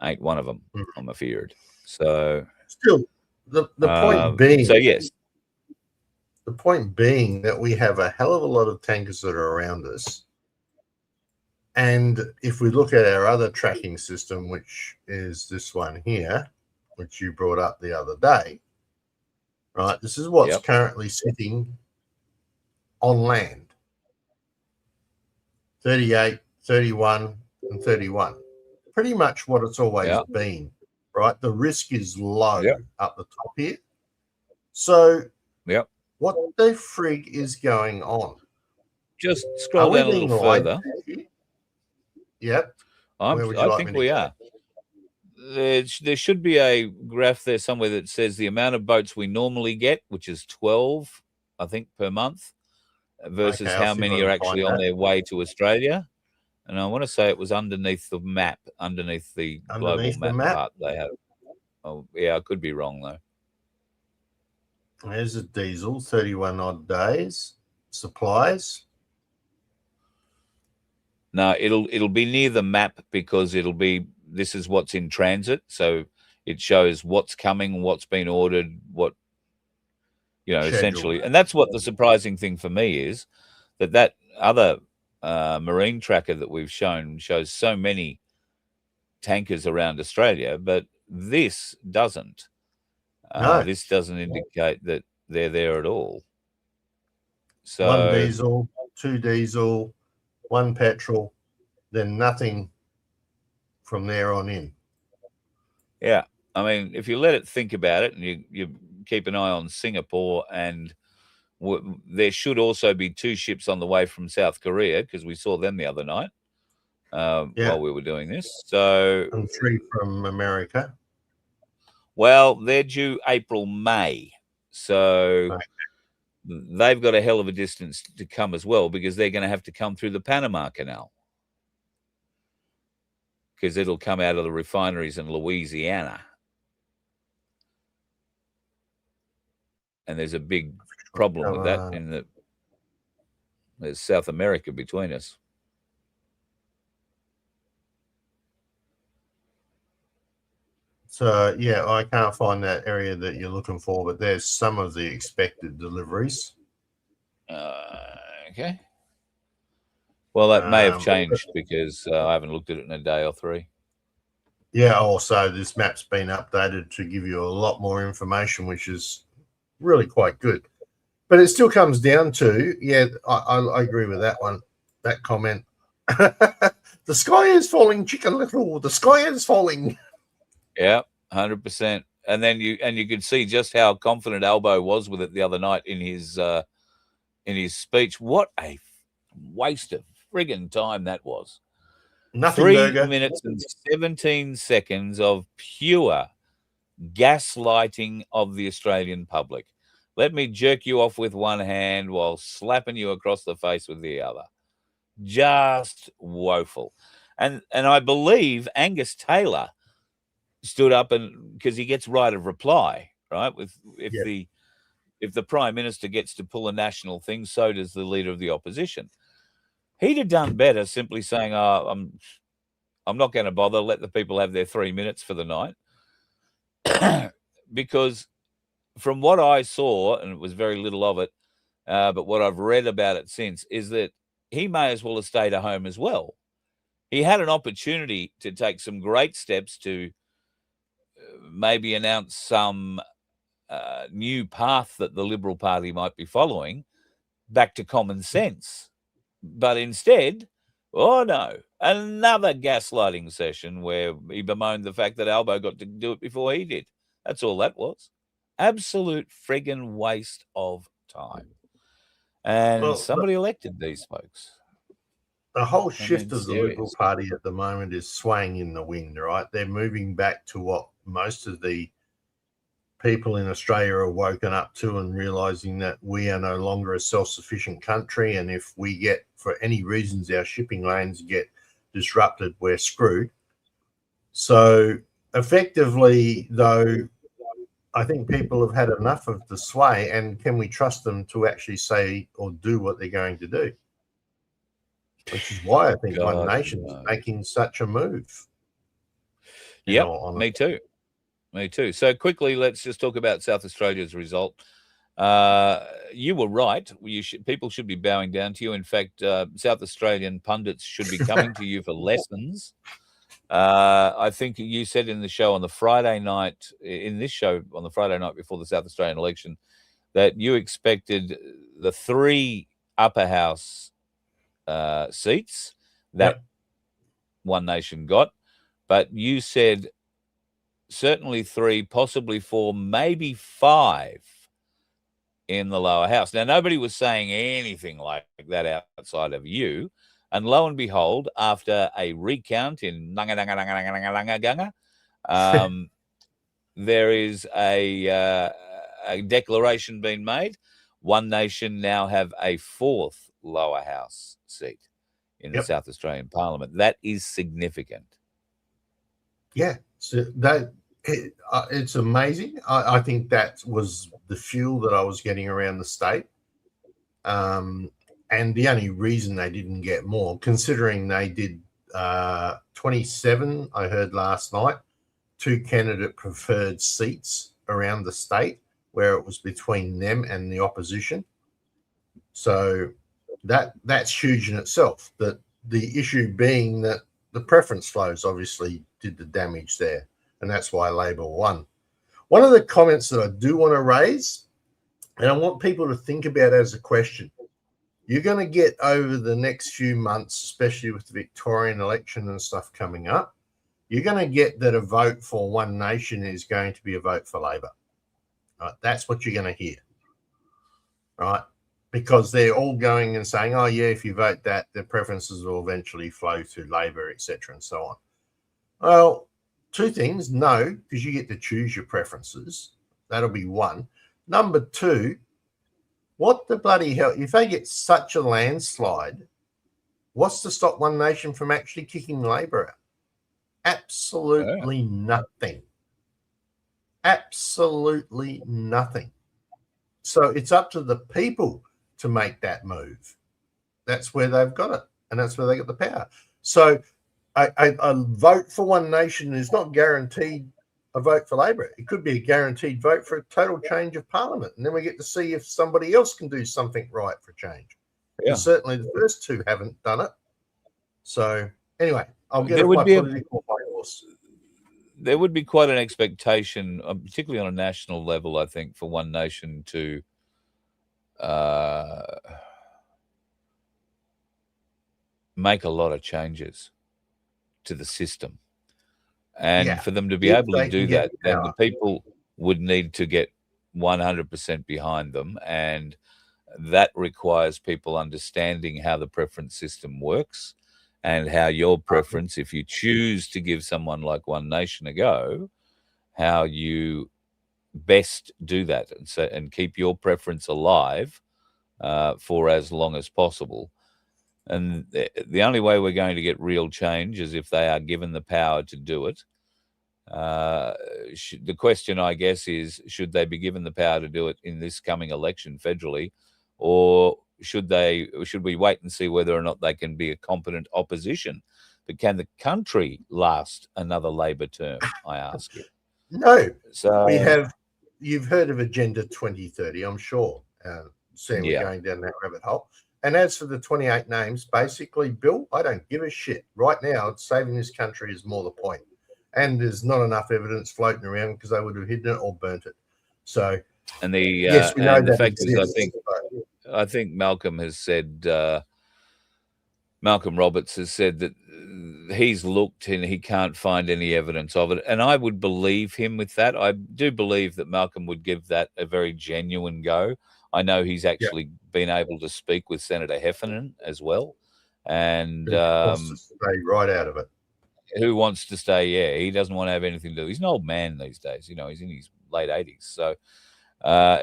ain't one of them, I'm afeared. So still, the point being, so yes, the point being that we have a hell of a lot of tankers that are around us. And if we look at our other tracking system, which is this one here, which you brought up the other day, right? This is what's currently sitting on land. 38, 31, and 31. Pretty much what it's always been, right? The risk is low up the top here. So what the frig is going on? Just scroll down a little further. Yep. I think we are. There should be a graph there somewhere that says the amount of boats we normally get, which is 12, I think, per month, versus how many are actually on their way to Australia. And I want to say it was underneath the map, underneath the global map part they have. Oh, yeah, I could be wrong, though. There's a diesel, 31 odd days. Supplies. No, it'll be near the map because this is what's in transit. So it shows what's coming, what's been ordered, what, essentially. And that's what the surprising thing for me is, that other marine tracker that we've shown shows so many tankers around Australia, but this doesn't. No. This doesn't indicate that they're there at all. So 1 diesel, 2 diesel, 1 petrol, then nothing from there on in. Yeah. I mean, if you let it think about it, and you keep an eye on Singapore, and there should also be 2 ships on the way from South Korea, because we saw them the other night while we were doing this. So, and 3 from America. Well, they're due April, May. So they've got a hell of a distance to come as well, because they're going to have to come through the Panama Canal, because it'll come out of the refineries in Louisiana. And there's a big problem with that in that there's South America between us. So, yeah, I can't find that area that you're looking for, but there's some of the expected deliveries. Okay. Well, that may have changed because I haven't looked at it in a day or 3. Yeah, also this map's been updated to give you a lot more information, which is really quite good. But it still comes down to, I agree with that one, that comment. The sky is falling, Chicken Little. The sky is falling. Yeah, 100%. And then you could see just how confident Albo was with it the other night in his speech. What a waste of friggin' time that was. Nothing 3 burger. minutes and 17 seconds of pure gaslighting of the Australian public. Let me jerk you off with one hand while slapping you across the face with the other. Just woeful. And I believe Angus Taylor stood up, and because he gets right of reply, right? If the Prime Minister gets to pull a national thing, so does the leader of the opposition. He'd have done better simply saying, "Oh, I'm not going to bother. Let the people have their 3 minutes for the night." Because from what I saw, and it was very little of it, but what I've read about it since, is that he may as well have stayed at home as well. He had an opportunity to take some great steps to maybe announce some new path that the Liberal Party might be following back to common sense. But instead, oh no, another gaslighting session where he bemoaned the fact that Albo got to do it before he did. That's all that was. Absolute friggin' waste of time. And somebody elected these folks. The whole shift of the Liberal Party at the moment is swaying in the wind, right? They're moving back to what most of the people in Australia are woken up to and realizing that we are no longer a self-sufficient country. And if we get, for any reasons, our shipping lanes get disrupted, we're screwed. So effectively, though, I think people have had enough of the sway, and can we trust them to actually say or do what they're going to do? Which is why I think One Nation is making such a move. Yep, me too. Me too. So quickly, let's just talk about South Australia's result. You were right. People should be bowing down to you. In fact, South Australian pundits should be coming to you for lessons. I think you said in the show on the Friday night, in this show on the Friday night before the South Australian election, that you expected the 3 upper house seats that One Nation got, but you said certainly 3, possibly 4, maybe 5 in the lower house. Now, nobody was saying anything like that outside of you. And lo and behold, after a recount in there is a declaration being made. One Nation now have a 4th lower house seat in the South Australian Parliament. That is significant. Yeah, so it's amazing. I think that was the fuel that I was getting around the state. And the only reason they didn't get more, considering they did 27, I heard last night, 2 candidate preferred seats around the state where it was between them and the opposition. So that's huge in itself. That the issue being that the preference flows obviously did the damage there, and that's why Labor won. One of the comments that I do want to raise, and I want people to think about as a question, you're going to get over the next few months, especially with the Victorian election and stuff coming up, you're going to get that a vote for One Nation is going to be a vote for Labor. Right? That's what you're going to hear, right? Because they're all going and saying, oh, yeah, if you vote that, the preferences will eventually flow to Labor, etc., and so on. Well, 2 things. No, because you get to choose your preferences. That'll be 1. Number 2, what the bloody hell? If they get such a landslide, what's to stop One Nation from actually kicking Labor out? Absolutely nothing. Absolutely nothing. So it's up to the people to make that move. That's where they've got it, and that's where they got the power. So a vote for One Nation is not guaranteed a vote for Labor. It could be a guaranteed vote for a total change of Parliament, and then we get to see if somebody else can do something right for change. Yeah. Certainly the first 2 haven't done it. So anyway, I'll get my political horse. There would be quite an expectation, particularly on a national level, I think, for One Nation to make a lot of changes to the system. And for them to be If able to they do can get that, the then the power. people would need to get 100% behind them. And that requires people understanding how the preference system works and how your preference, if you choose to give someone like One Nation a go, how you best do that and keep your preference alive for as long as possible. And the only way we're going to get real change is if they are given the power to do it. The question, I guess, is should they be given the power to do it in this coming election federally, or should we wait and see whether or not they can be a competent opposition? But can the country last another Labor term, I ask you? No. So you've heard of Agenda 2030, I'm sure, seeing we're going down that rabbit hole. And as for the 28 names, basically, Bill, I don't give a shit. Right now, saving this country is more the point. And there's not enough evidence floating around because they would have hidden it or burnt it. So, and the yes, we know and the that fact exists, is, I think Malcolm has said, Malcolm Roberts has said that he's looked and he can't find any evidence of it. And I would believe him with that. I do believe that Malcolm would give that a very genuine go. I know he's actually been able to speak with Senator Heffernan as well. And wants to stay right out of it. Who wants to stay? Yeah, he doesn't want to have anything to do. He's an old man these days. You know, he's in his late 80s. So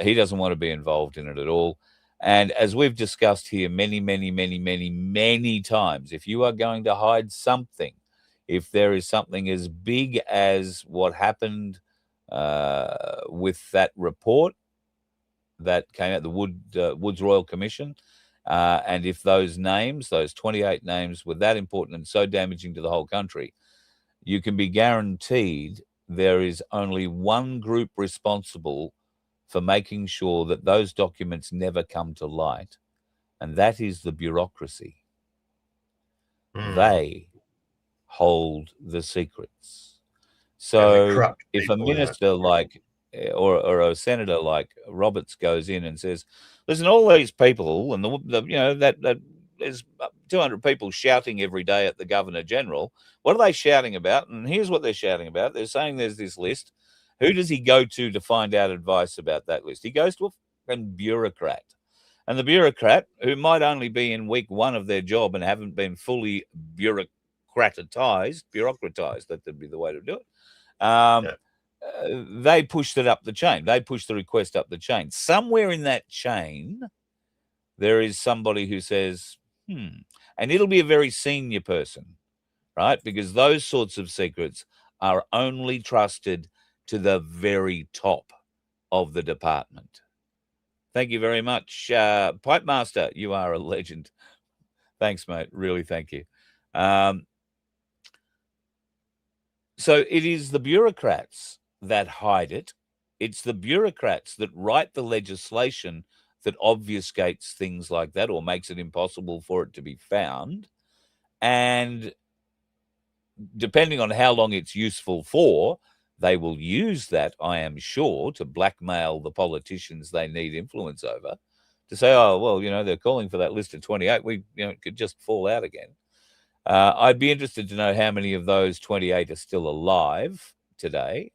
he doesn't want to be involved in it at all. And as we've discussed here many, many, many, many, many times, if you are going to hide something, if there is something as big as what happened with that report that came out, the Woods Royal Commission, and if those names, those 28 names, were that important and so damaging to the whole country, you can be guaranteed there is only one group responsible for making sure that those documents never come to light, and that is the bureaucracy. They hold the secrets. So if a minister like or a senator like Roberts goes in and says, listen, all these people, and that there's 200 people shouting every day at the Governor General, what are they shouting about? And here's what they're shouting about. They're saying there's this list. Who does he go to find out advice about that list? He goes to a fucking bureaucrat. And the bureaucrat, who might only be in week one of their job and haven't been fully bureaucratized, that would be the way to do it, they pushed it up the chain. They pushed the request up the chain. Somewhere in that chain, there is somebody who says, and it'll be a very senior person, right? Because those sorts of secrets are only trusted to the very top of the department. Thank you very much. Pipe Master, you are a legend. Thanks, mate. Really, thank you. So it is the bureaucrats that hide it. It's the bureaucrats that write the legislation that obfuscates things like that or makes it impossible for it to be found. And depending on how long it's useful for, they will use that, I am sure, to blackmail the politicians they need influence over, to say, oh, well, they're calling for that list of 28. It could just fall out again. I'd be interested to know how many of those 28 are still alive today.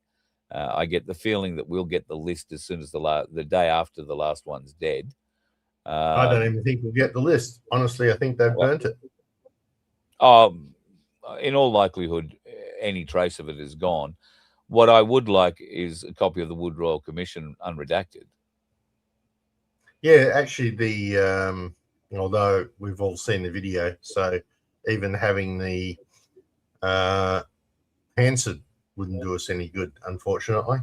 I get the feeling that we'll get the list as soon as the day after the last one's dead. I don't even think we'll get the list. Honestly, I think they've burnt it. In all likelihood, any trace of it is gone. What I would like is a copy of the Wood Royal Commission unredacted. Yeah, actually, although we've all seen the video, so even having the Hansard wouldn't do us any good, unfortunately.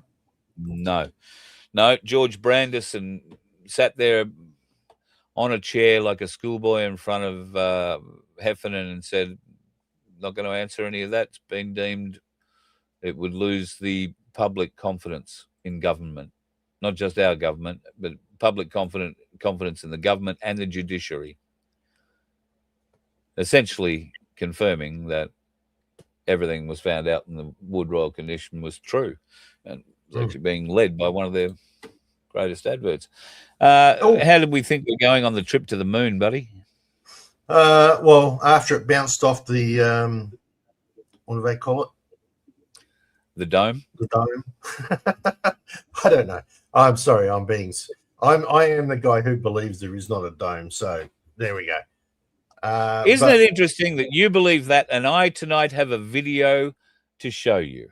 No, George Brandison sat there on a chair like a schoolboy in front of Heffernan and said, not going to answer any of that. It's been deemed it would lose the public confidence in government, not just our government, but public confidence in the government and the judiciary, essentially confirming that everything was found out in the Wood Royal Commission was true, and was actually being led by one of their greatest adverts. How did we think we're going on the trip to the moon, buddy? Well, after it bounced off the, what do they call it? The dome? The dome? I don't know. I'm sorry. I am the guy who believes there is not a dome. So there we go. Isn't it interesting that you believe that, and I tonight have a video to show you?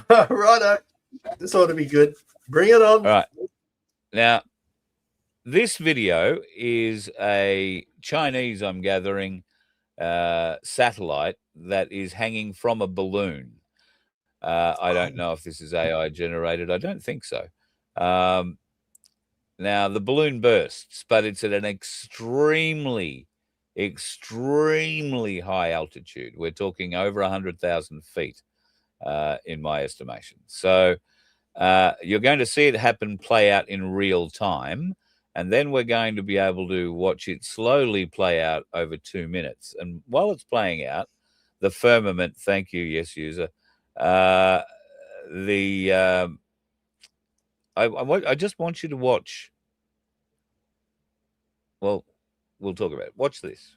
Righto. This ought to be good. Bring it on. All right. Now, this video is a Chinese, I'm gathering, satellite that is hanging from a balloon. I don't know if this is AI generated. I don't think so. Now, the balloon bursts, but it's at an extremely high altitude. We're talking over 100,000 feet in my estimation. So you're going to see it play out in real time, and then we're going to be able to watch it slowly play out over 2 minutes. And while it's playing out, the firmament, thank you, yes, user, I just want you to watch. Well, we'll talk about it. Watch this.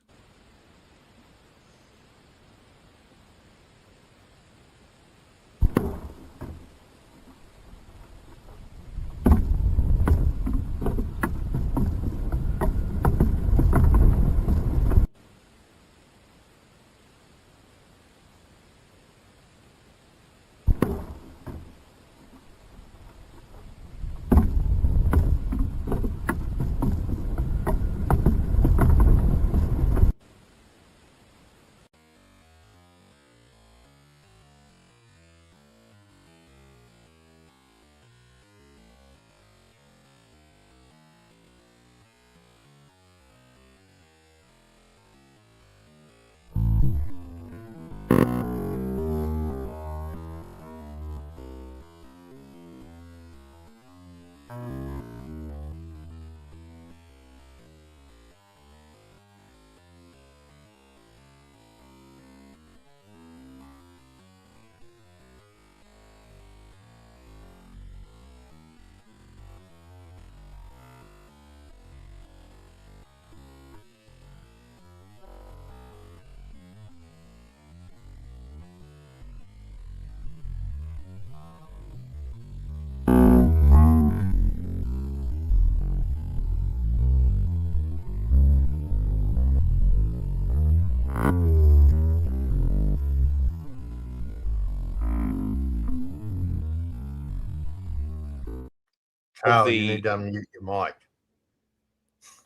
Carl, you need to unmute your mic.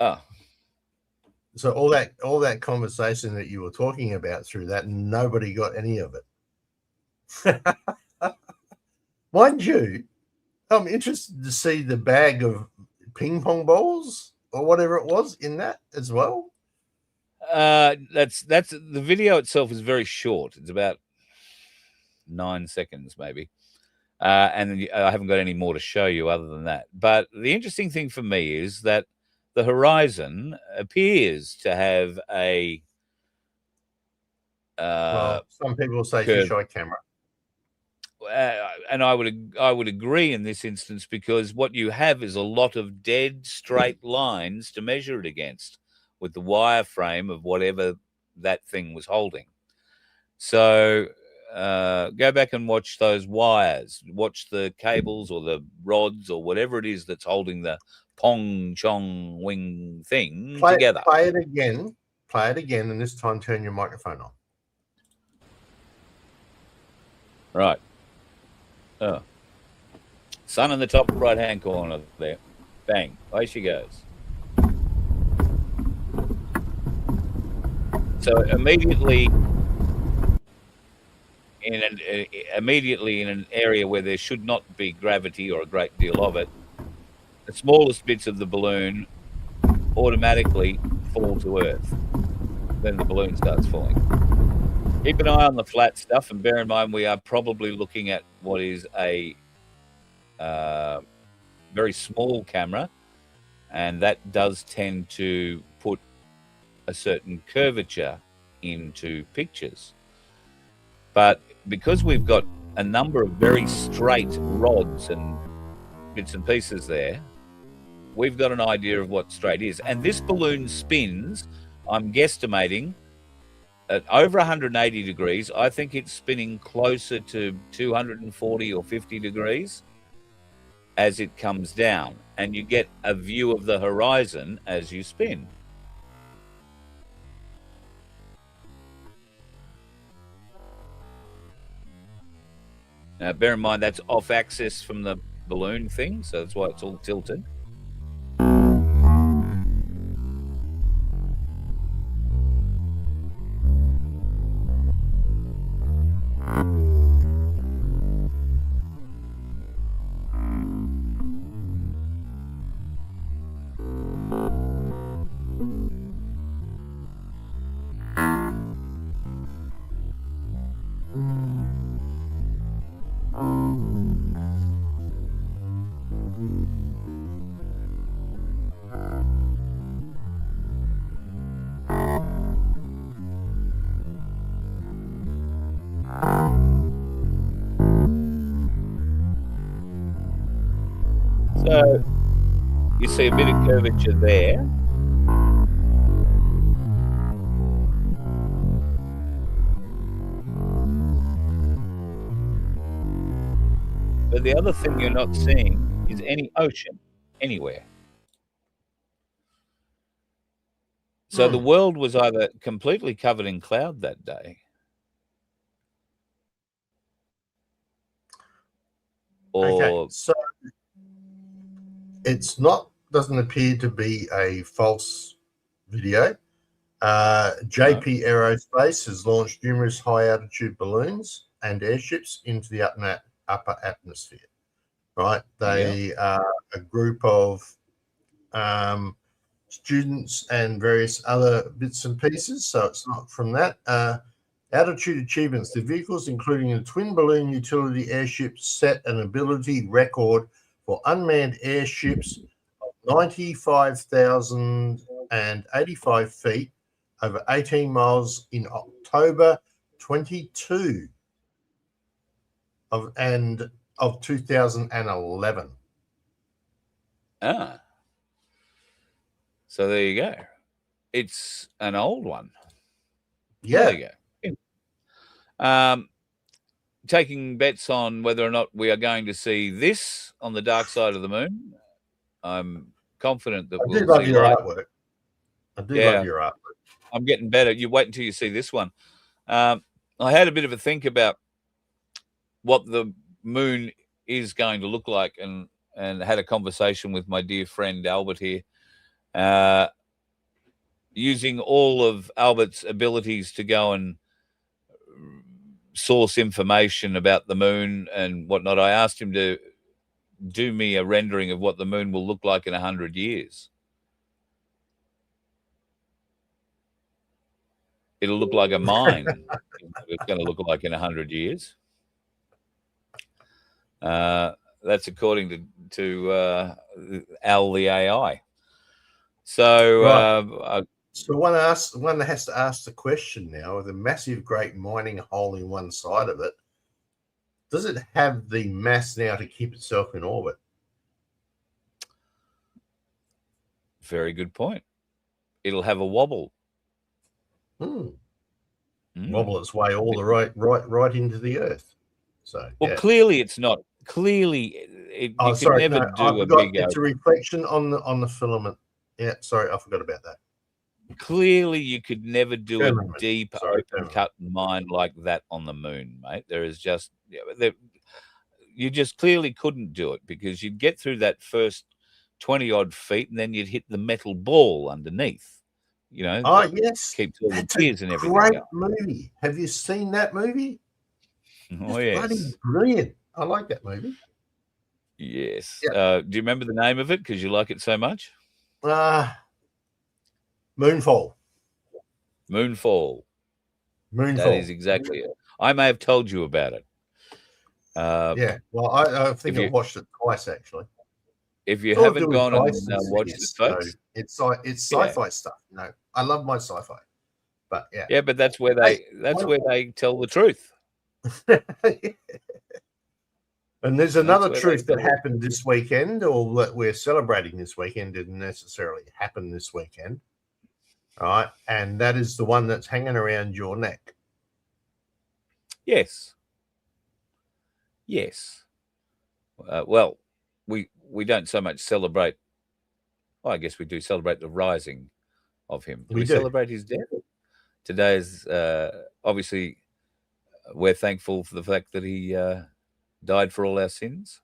Oh. So all that conversation that you were talking about through that, nobody got any of it. Mind you, I'm interested to see the bag of ping pong balls or whatever it was in that as well. That's the video itself is very short. It's about 9 seconds maybe. And I haven't got any more to show you other than that. But the interesting thing for me is that the horizon appears to have a well, some people say fisheye camera. And I would agree in this instance, because what you have is a lot of dead straight lines to measure it against with the wireframe of whatever that thing was holding. So go back and watch those wires, watch the cables or the rods or whatever it is that's holding the pong chong wing thing together. Play it again, and this time turn your microphone on. Right. Oh. Sun in the top right-hand corner there. Bang. Away she goes. So immediately in an area where there should not be gravity or a great deal of it, the smallest bits of the balloon automatically fall to Earth. Then the balloon starts falling. Keep an eye on the flat stuff, and bear in mind we are probably looking at what is a very small camera, and that does tend to put a certain curvature into pictures. But because we've got a number of very straight rods and bits and pieces there, we've got an idea of what straight is. And this balloon spins, I'm guesstimating, at over 180 degrees, I think it's spinning closer to 240 or 50 degrees as it comes down, and you get a view of the horizon as you spin. Now, bear in mind that's off axis from the balloon thing, so that's why it's all tilted. So you see a bit of curvature there. But the other thing you're not seeing is any ocean anywhere. So the world was either completely covered in cloud that day, or okay, so it's not, doesn't appear to be a false video. JP Aerospace has launched numerous high-altitude balloons and airships into the upper atmosphere, right? They are a group of students and various other bits and pieces, so it's not from that. Altitude achievements. The vehicles, including a twin balloon utility airship, set an ability record for unmanned airships of 95,085 feet over 18 miles in October 22 of 2011. So there you go. It's an old one. Yeah. There you go. Taking bets on whether or not we are going to see this on the dark side of the moon. I'm confident that we'll love see your light. artwork. I do love your artwork. I'm getting better. You wait until you see this one. I had a bit of a think about what the moon is going to look like, and had a conversation with my dear friend Albert here, using all of Albert's abilities to go and source information about the moon and whatnot. I asked him to do me a rendering of what the moon will look like in 100 years. It'll look like a mine. It's going to look like in 100 years. That's according to Al the AI. So, right. So one has to ask the question now: with a massive, great mining hole in one side of it, does it have the mass now to keep itself in orbit? Very good point. It'll have a wobble. Wobble its way all the right into the Earth. So, well, clearly it's not. Clearly, you could never do a big. It's a reflection on the filament. Yeah, sorry, I forgot about that. Clearly, you could never do a deep open cut mine like that on the moon, mate. There is just you just clearly couldn't do it, because you'd get through that first 20 odd feet, and then you'd hit the metal ball underneath. You know, yes, keeps all the gears and everything. Great movie. Have you seen that movie? Oh, yes, bloody brilliant. I like that movie. Yes. Do you remember the name of it because you like it so much? Moonfall. Moonfall. That is exactly it. I may have told you about it. Yeah. Well, I think I watched it twice actually. If you haven't gone and watched it, folks, it's sci-fi stuff. You know, I love my sci-fi, but yeah, but that's where they tell the truth. And there's another truth that happened this weekend, or that we're celebrating this weekend. Didn't necessarily happen this weekend. All right, and that is the one that's hanging around your neck. Yes. Yes. Well, we don't so much celebrate. Well, I guess we do celebrate the rising of him. Do we celebrate his death? Today is obviously we're thankful for the fact that he died for all our sins.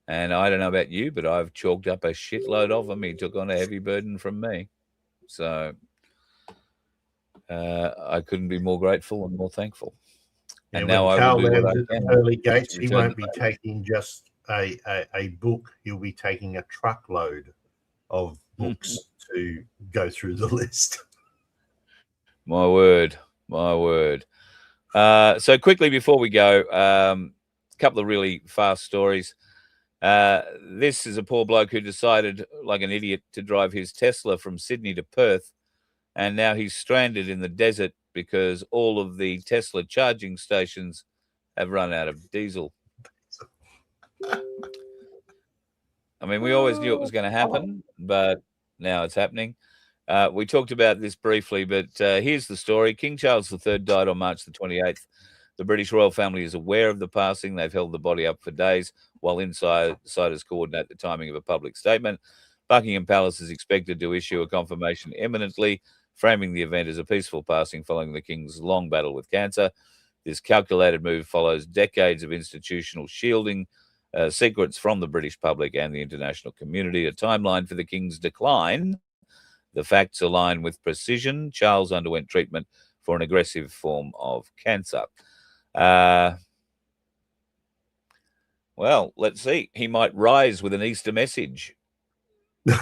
And I don't know about you, but I've chalked up a shitload of them. He took on a heavy burden from me. So I couldn't be more grateful and more thankful. And now I will do what I can. Early gates, he won't be taking just a book. He'll be taking a truckload of books to go through the list. My word. My word. So quickly before we go, a couple of really fast stories. This is a poor bloke who decided, like an idiot, to drive his Tesla from Sydney to Perth. And now he's stranded in the desert because all of the Tesla charging stations have run out of diesel. I mean, we always knew it was going to happen, but now it's happening. We talked about this briefly, but here's the story. King Charles III died on March the 28th. The British royal family is aware of the passing. They've held the body up for days while insiders coordinate the timing of a public statement. Buckingham Palace is expected to issue a confirmation imminently, framing the event as a peaceful passing following the King's long battle with cancer. This calculated move follows decades of institutional shielding, secrets from the British public and the international community. A timeline for the King's decline. The facts align with precision. Charles underwent treatment for an aggressive form of cancer. Well, let's see. He might rise with an Easter message. Does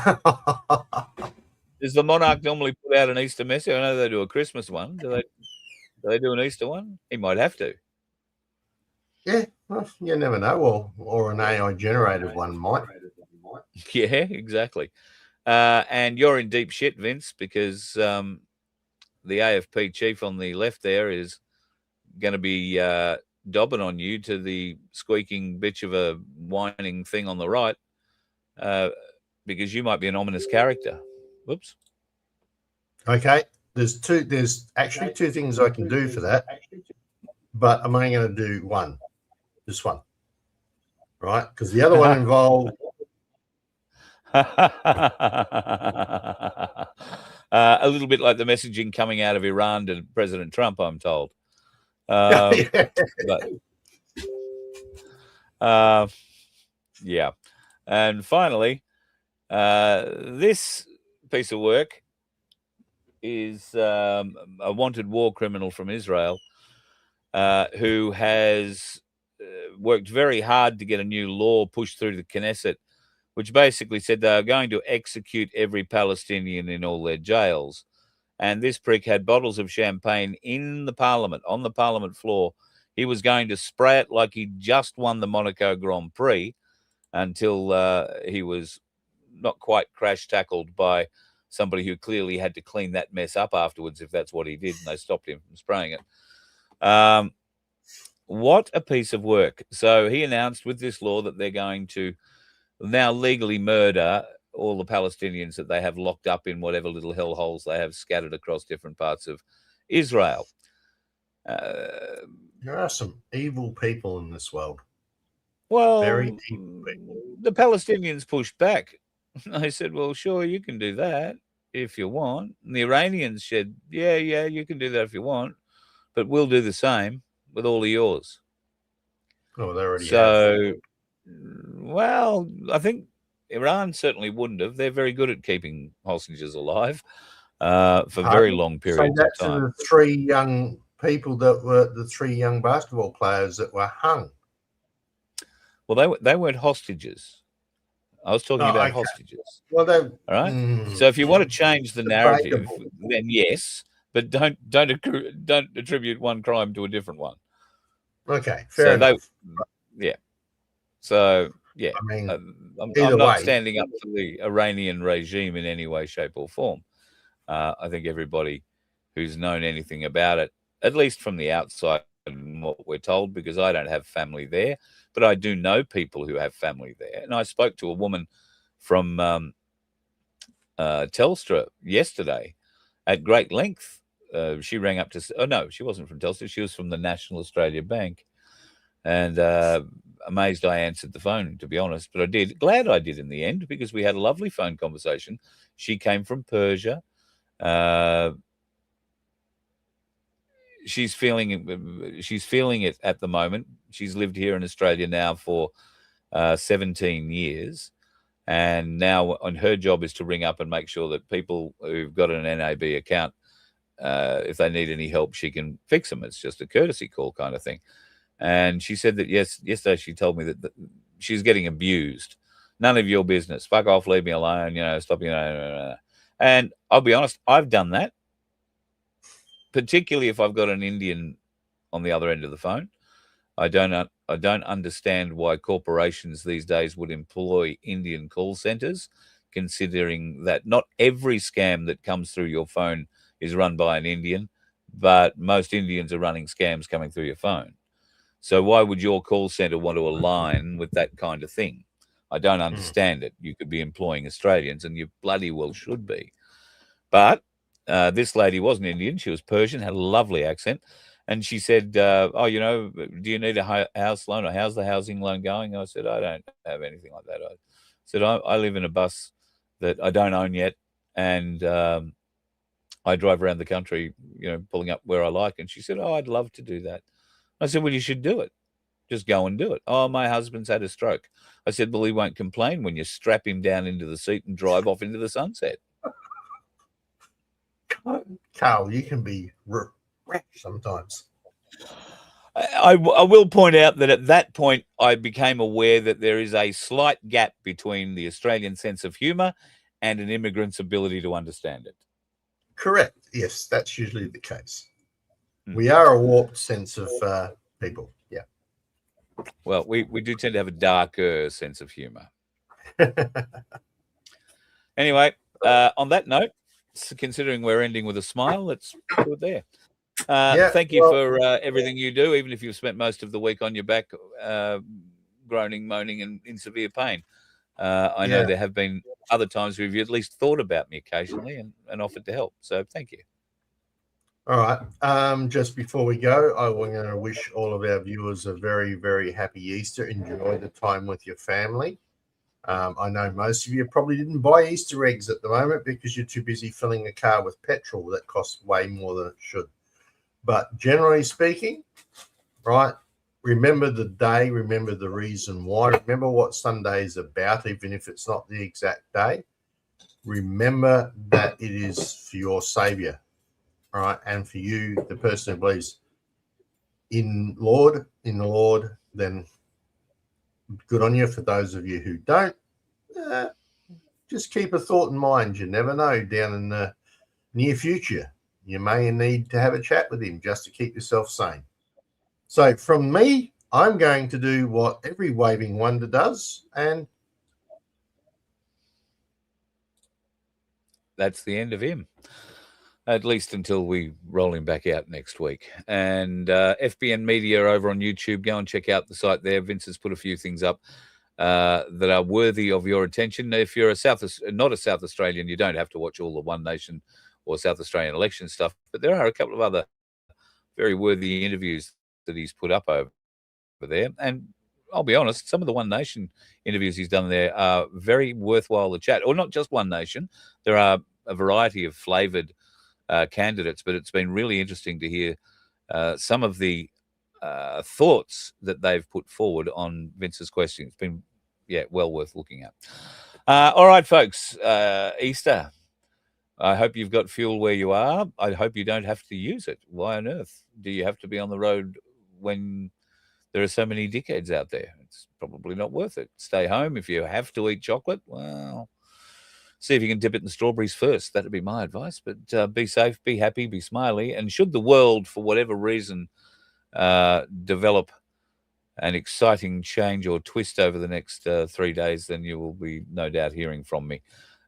the monarch normally put out an Easter message? I know they do a Christmas one. Do they do an Easter one? He might have to. Yeah, well, you never know. Or an AI generated one might. Yeah, exactly. And you're in deep shit, Vince, because the AFP chief on the left there is going to be dobbing on you to the squeaking bitch of a whining thing on the right, because you might be an ominous character. Whoops. Okay, there's actually two things I can do for that, but I'm only going to do one. This one, right? Because the other one involved a little bit like the messaging coming out of Iran to President Trump, I'm told. Yeah. And finally, this piece of work is a wanted war criminal from Israel who has worked very hard to get a new law pushed through the Knesset, which basically said they are going to execute every Palestinian in all their jails. And this prick had bottles of champagne in the parliament, on the parliament floor. He was going to spray it like he just won the Monaco Grand Prix until he was not quite crash tackled by somebody who clearly had to clean that mess up afterwards, if that's what he did, and they stopped him from spraying it. What a piece of work. So he announced with this law that they're going to now legally murder all the Palestinians that they have locked up in whatever little hellholes they have scattered across different parts of Israel. There are some evil people in this world. Well, very evil people. The Palestinians pushed back. They said, well, sure, you can do that if you want. And the Iranians said, yeah, you can do that if you want, but we'll do the same with all of yours. Oh, they already have. Well, I think Iran certainly wouldn't have. They're very good at keeping hostages alive for very long periods of time. The three young people that were the three young basketball players that were hung. Well, they weren't hostages. I was talking about hostages. Well, they all right. So if you want to change the narrative, then yes, but don't attribute one crime to a different one. Okay, fair enough. Yeah. So yeah, I mean, I'm not standing up for the Iranian regime in any way, shape, or form. I think everybody who's known anything about it, at least from the outside, and what we're told, because I don't have family there, but I do know people who have family there. And I spoke to a woman from Telstra yesterday at great length. She rang up to, oh no, she wasn't from Telstra. She was from the National Australia Bank. And amazed I answered the phone, to be honest. But I did. Glad I did in the end, because we had a lovely phone conversation. She came from Persia. She's feeling it at the moment. She's lived here in Australia now for 17 years. And now her job is to ring up and make sure that people who've got an NAB account, if they need any help, she can fix them. It's just a courtesy call kind of thing. And she said that, yesterday she told me that she's getting abused. None of your business. Fuck off, leave me alone, stop, And I'll be honest, I've done that, particularly if I've got an Indian on the other end of the phone. I don't understand why corporations these days would employ Indian call centers, considering that not every scam that comes through your phone is run by an Indian, but most Indians are running scams coming through your phone. So why would your call center want to align with that kind of thing? I don't understand it. You could be employing Australians, and you bloody well should be. But this lady wasn't Indian. She was Persian, had a lovely accent. And she said, do you need a house loan, or how's the housing loan going? I said, I don't have anything like that. I said, I live in a bus that I don't own yet, and I drive around the country, pulling up where I like. And she said, I'd love to do that. I said, well, you should do it. Just go and do it. Oh, my husband's had a stroke. I said, well, he won't complain when you strap him down into the seat and drive off into the sunset. Carl, you can be rash sometimes. I will point out that at that point, I became aware that there is a slight gap between the Australian sense of humour and an immigrant's ability to understand it. Correct. Yes, that's usually the case. We are a warped sense of people. Yeah. Well, we do tend to have a darker sense of humour. Anyway, on that note, considering we're ending with a smile, let's do it there. Thank you for everything you do, even if you've spent most of the week on your back groaning, moaning, and in severe pain. I know there have been other times where you've at least thought about me occasionally and offered to help. So thank you. All right. Just before we go, I want to wish all of our viewers a very, very happy Easter. Enjoy the time with your family. I know most of you probably didn't buy Easter eggs at the moment because you're too busy filling a car with petrol that costs way more than it should. But generally speaking, right, remember the day, remember the reason why, remember what Sunday is about, even if it's not the exact day. Remember that it is for your Saviour, all right, and for you, the person who believes in the Lord, then good on you. For those of you who don't, just keep a thought in mind. You never know, down in the near future, you may need to have a chat with him just to keep yourself sane. So from me, I'm going to do what every waving wonder does, and that's the end of him, at least until we roll him back out next week. And FBN Media over on YouTube, go and check out the site there. Vince has put a few things up that are worthy of your attention. If you're not a South Australian, you don't have to watch all the One Nation or South Australian election stuff, but there are a couple of other very worthy interviews that he's put up over there. And I'll be honest, some of the One Nation interviews he's done there are very worthwhile to chat, or not just One Nation. There are a variety of flavoured candidates, but it's been really interesting to hear some of the thoughts that they've put forward on Vince's question. It's been, well worth looking at. All right, folks, Easter. I hope you've got fuel where you are. I hope you don't have to use it. Why on earth do you have to be on the road when there are so many dickheads out there? It's probably not worth it. Stay home. If you have to eat chocolate, well, see if you can dip it in strawberries first. That'd be my advice. But be safe, be happy, be smiley. And should the world, for whatever reason, develop an exciting change or twist over the next 3 days, then you will be no doubt hearing from me.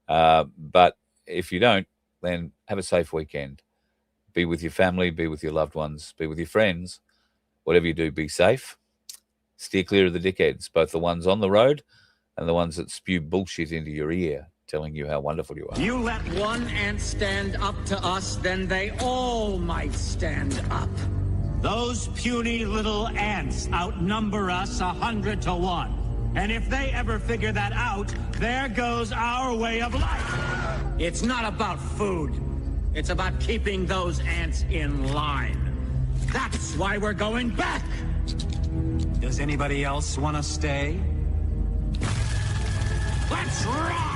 But if you don't, then have a safe weekend. Be with your family, be with your loved ones, be with your friends. Whatever you do, be safe. Steer clear of the dickheads, both the ones on the road and the ones that spew bullshit into your ear. telling you how wonderful you are. You let one ant stand up to us, then they all might stand up. Those puny little ants outnumber us 100 to 1. And if they ever figure that out, there goes our way of life. It's not about food. It's about keeping those ants in line. That's why we're going back. Does anybody else want to stay? Let's rock!